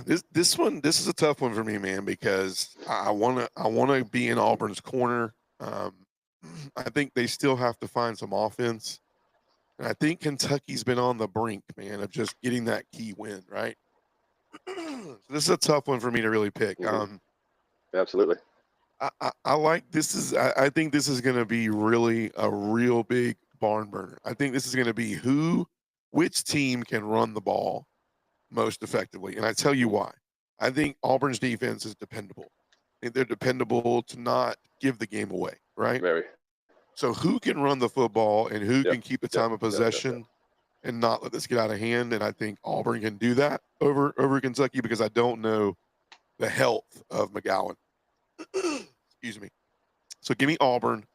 This is a tough one for me, man, because I wanna be in Auburn's corner. I think they still have to find some offense. And I think Kentucky's been on the brink, man, of just getting that key win, right? So this is a tough one for me to really pick. Mm-hmm. Absolutely. I like this. I think this is going to be really a real big barn burner. I think this is going to be which team can run the ball most effectively, and I tell you why. I think Auburn's defense is dependable. I think they're dependable to not give the game away, right? Very. So who can run the football and who can keep the time of possession and not let this get out of hand? And I think Auburn can do that over Kentucky because I don't know the health of McGowan. Excuse me. So give me Auburn,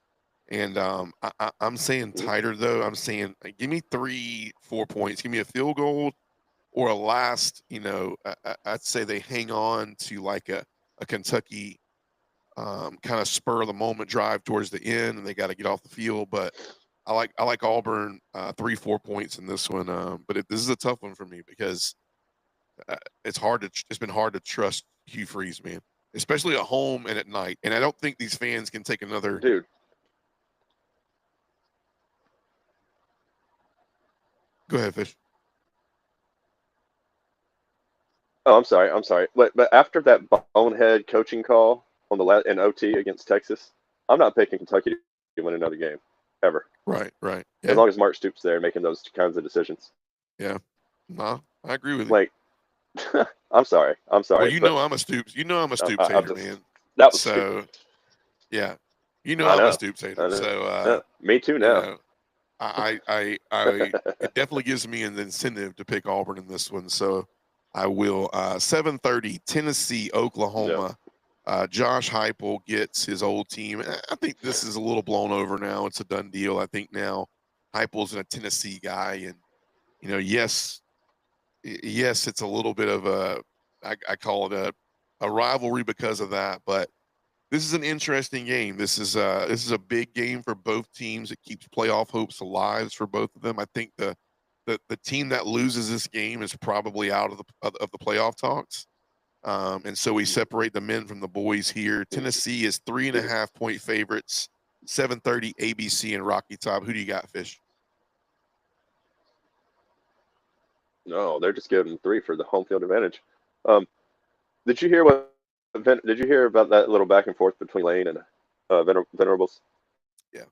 and I'm saying tighter though. I'm saying give me 3-4 points. Give me a field goal or a last. I'd say they hang on to like a Kentucky kind of spur of the moment drive towards the end, and they got to get off the field. But I like Auburn 3-4 points in this one. But this is a tough one for me because it's been hard to trust Hugh Freeze, man, especially at home and at night. And I don't think these fans can take another. Dude. Go ahead, Fish. Oh, I'm sorry. But after that bonehead coaching call on the in OT against Texas, I'm not picking Kentucky to win another game ever. Right. Yeah. As long as Mark Stoops there making those kinds of decisions. Yeah. No, I agree with you. Like, I'm sorry. Well, I'm a Stoops. I'm a Stoops hater, man. That was so. stupid. Yeah. I'm a Stoops hater. So. Me too now. It definitely gives me an incentive to pick Auburn in this one. So I will. 7:30 Tennessee, Oklahoma. Yeah. Josh Heupel gets his old team. I think this is a little blown over now. It's a done deal. I think now Heupel's a Tennessee guy, and yes, it's a little bit of I call it a rivalry because of that. But this is an interesting game. This is a big game for both teams. It keeps playoff hopes alive for both of them. I think the team that loses this game is probably out of the playoff talks. And so we separate the men from the boys here. Tennessee is 3.5 point favorites, 7:30 ABC and Rocky Top. Who do you got, Fish? No, they're just giving 3 for the home field advantage. Did you hear about that little back and forth between Lane and Venerables? Yeah.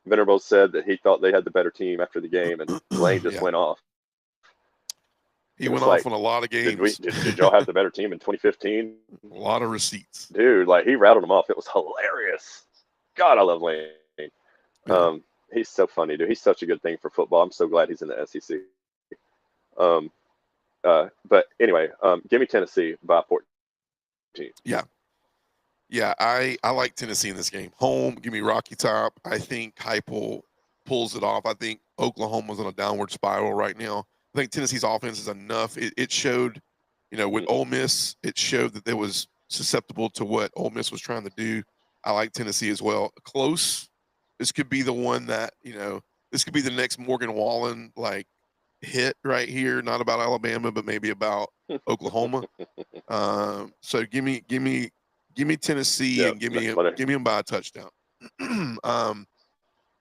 Venerables said that he thought they had the better team after the game, and Lane just went off. He went off on a lot of games. Did y'all have the better team in 2015? A lot of receipts. Dude, like, he rattled them off. It was hilarious. God, I love Lane. Yeah. He's so funny, dude. He's such a good thing for football. I'm so glad he's in the SEC. But anyway, give me Tennessee by 14. Yeah, I like Tennessee in this game. Home, give me Rocky Top. I think Heupel pulls it off. I think Oklahoma's on a downward spiral right now. I think Tennessee's offense is enough. It showed, with Ole Miss, it showed that they was susceptible to what Ole Miss was trying to do. I like Tennessee as well. Close. This could be the one that, this could be the next Morgan Wallen, like, hit right here. Not about Alabama, but maybe about Oklahoma. So give me Tennessee and give me them by a touchdown.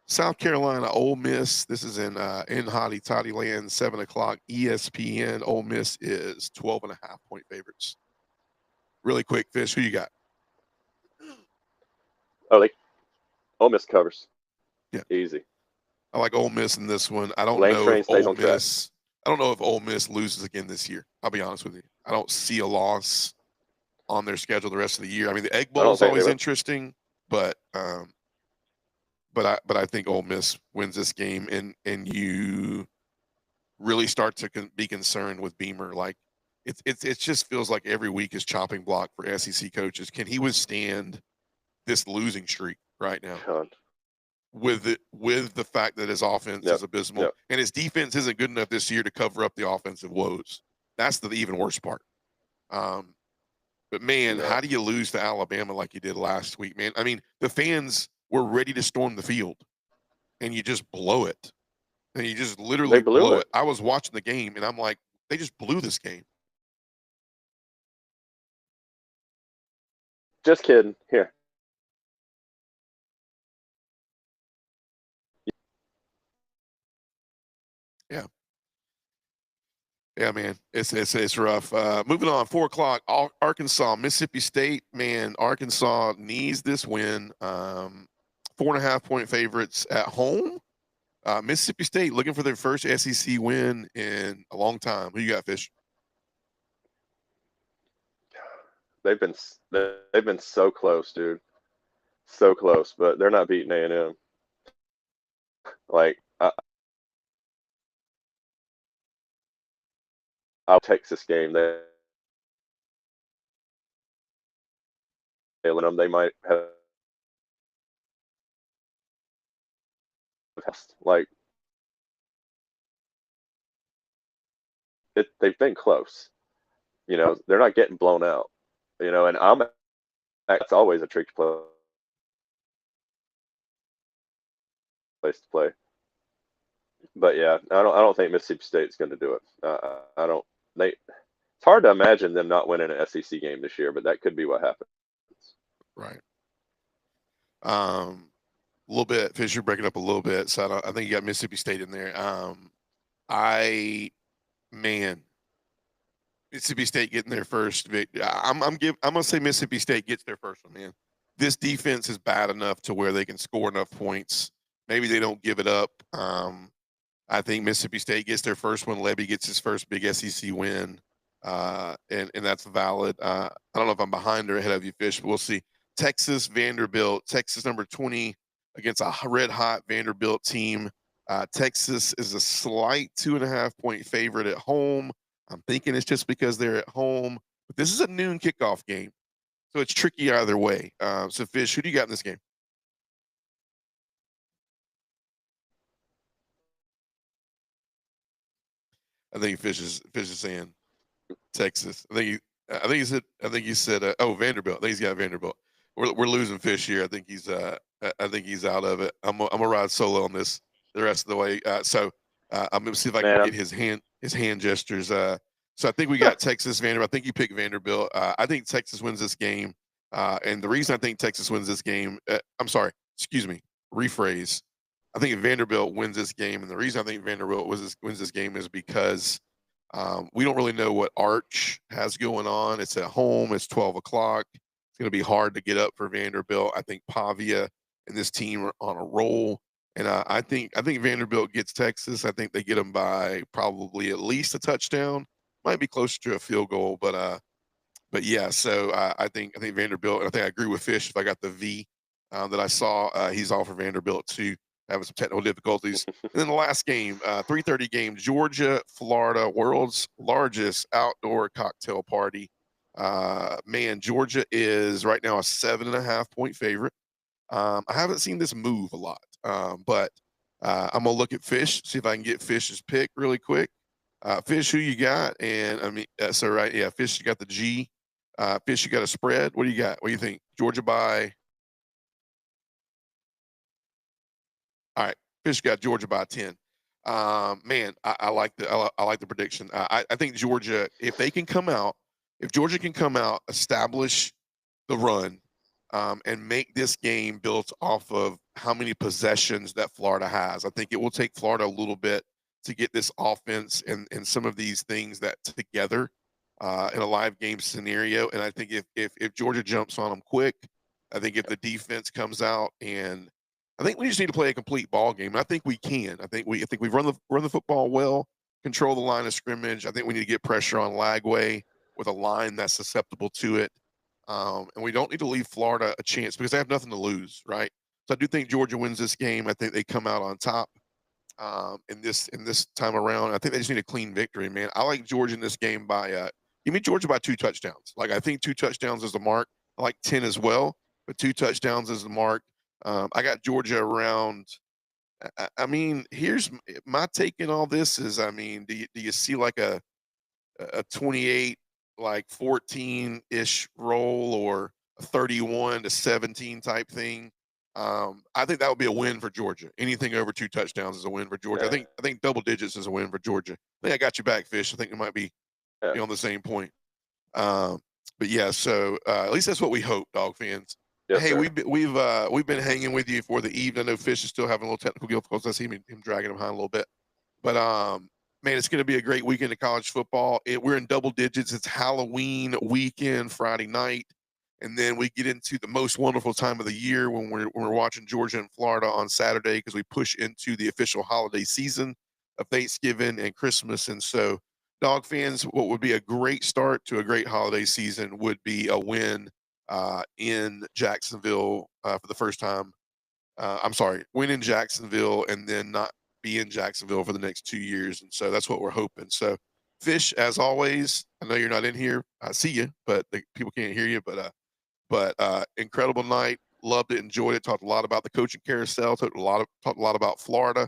South Carolina, Ole Miss. This is in Hotty Toddy Land, 7 o'clock. ESPN. Ole Miss is 12.5-point favorites. Really quick, Fish. Who you got? Oh, Ole Miss covers. Yeah, easy. I like Ole Miss in this one. I don't Lane know if train stays Ole on track. Miss. I don't know if Ole Miss loses again this year. I'll be honest with you. I don't see a loss on their schedule the rest of the year. I mean, the Egg Bowl is always interesting, but I think Ole Miss wins this game, and you really start to be concerned with Beamer. Like it just feels like every week is chopping block for SEC coaches. Can he withstand this losing streak right now? God. With the fact that his offense is abysmal and his defense isn't good enough this year to cover up the offensive woes. That's the even worse part. But man, how do you lose to Alabama like you did last week, man? I mean, the fans were ready to storm the field, and you just blow it. And you just literally blow it. I was watching the game, and I'm like, they just blew this game. Just kidding. Here. Yeah. Yeah, man, it's rough. Moving on, 4 o'clock, Arkansas, Mississippi State. Man, Arkansas needs this win. 4.5-point favorites at home. Mississippi State looking for their first SEC win in a long time. Who you got, Fish? They've been so close, dude. So close, but they're not beating A&M. Like I'll Texas game. They might have like they've been close. You know, they're not getting blown out. You know, and that's always a tricky place to play. But yeah, I don't think Mississippi State's going to do it. I don't. It's hard to imagine them not winning an SEC game this year, but that could be what happens. Right. A little bit. Fish, you're breaking up a little bit, so I think you got Mississippi State in there. Mississippi State getting their first. I'm gonna say Mississippi State gets their first one, man. This defense is bad enough to where they can score enough points. Maybe they don't give it up. I think Mississippi State gets their first one. Lebby gets his first big SEC win, and that's valid. I don't know if I'm behind or ahead of you, Fish, but we'll see. Texas, Vanderbilt. Texas number 20 against a red-hot Vanderbilt team. Texas is a slight 2.5-point favorite at home. I'm thinking it's just because they're at home. But this is a noon kickoff game, so it's tricky either way. So, Fish, who do you got in this game? I think Fish is saying Texas. I think he said oh, Vanderbilt. I think he's got Vanderbilt. We're losing Fish here. I think he's out of it. I'm gonna ride solo on this the rest of the way. I'm gonna see if I can get his hand gestures. So I think we got Texas, Vanderbilt. I think you picked Vanderbilt. I think Texas wins this game. And the reason I think Texas wins this game, rephrase. I think Vanderbilt wins this game, and the reason I think Vanderbilt wins this game is because we don't really know what Arch has going on. It's at home. It's 12 o'clock. It's going to be hard to get up for Vanderbilt. I think Pavia and this team are on a roll, and I think Vanderbilt gets Texas. I think they get them by probably at least a touchdown. Might be closer to a field goal, but yeah. So I think Vanderbilt, and I think I agree with Fish. If I got the V that I saw, he's all for Vanderbilt too. Having some technical difficulties. And then the last game, 3:30 game, Georgia, Florida, world's largest outdoor cocktail party. Man, Georgia is right now a 7.5-point favorite. I haven't seen this move a lot, but I'm gonna look at Fish, see if I can get Fish's pick really quick. Fish, who you got? And I mean, Fish, you got the G. Fish, you got a spread. What do you got? What do you think? Georgia by. All right, Fish got Georgia by 10. Man, I like the prediction. I think Georgia, if Georgia can come out, establish the run, and make this game built off of how many possessions that Florida has. I think it will take Florida a little bit to get this offense and some of these things that together in a live game scenario. And I think if Georgia jumps on them quick, I think if the defense comes out, and I think we just need to play a complete ball game. And I think we can. I think we've run the football well, control the line of scrimmage. I think we need to get pressure on Lagway with a line that's susceptible to it. And we don't need to leave Florida a chance because they have nothing to lose, right? So I do think Georgia wins this game. I think they come out on top in this time around. I think they just need a clean victory, man. I like Georgia in this game by give me Georgia by 2 touchdowns. Like, I think 2 touchdowns is the mark. I like 10 as well, but 2 touchdowns is the mark. I got Georgia around. I mean, here's my take in all this is, I mean, do you see like a 28, like 14-ish roll, or a 31-17 type thing? I think that would be a win for Georgia. Anything over 2 touchdowns is a win for Georgia. Yeah. I think double digits is a win for Georgia. I think I got you back, Fish. I think it might be on the same point. But yeah, so at least that's what we hope, Dog fans. Yes, hey, sir. we've been hanging with you for the evening. I know Fish is still having a little technical difficulties. I see him dragging him behind a little bit. But man, it's going to be a great weekend of college football. We're in double digits. It's Halloween weekend, Friday night, and then we get into the most wonderful time of the year when we're watching Georgia and Florida on Saturday, because we push into the official holiday season of Thanksgiving and Christmas. And so, Dog fans, what would be a great start to a great holiday season would be a win in Jacksonville for the first time. I'm sorry, win in Jacksonville and then not be in Jacksonville for the next 2 years. And so that's what we're hoping. So, Fish, as always, I know you're not in here. I see you, but people can't hear you. But incredible night. Loved it, enjoyed it. Talked a lot about the coaching carousel. Talked a lot about Florida.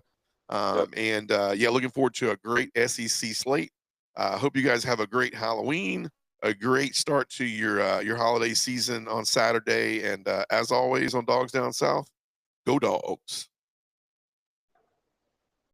And yeah, looking forward to a great SEC slate. Hope you guys have a great Halloween, a great start to your holiday season on Saturday. And as always on Dogs Down South, go Dogs.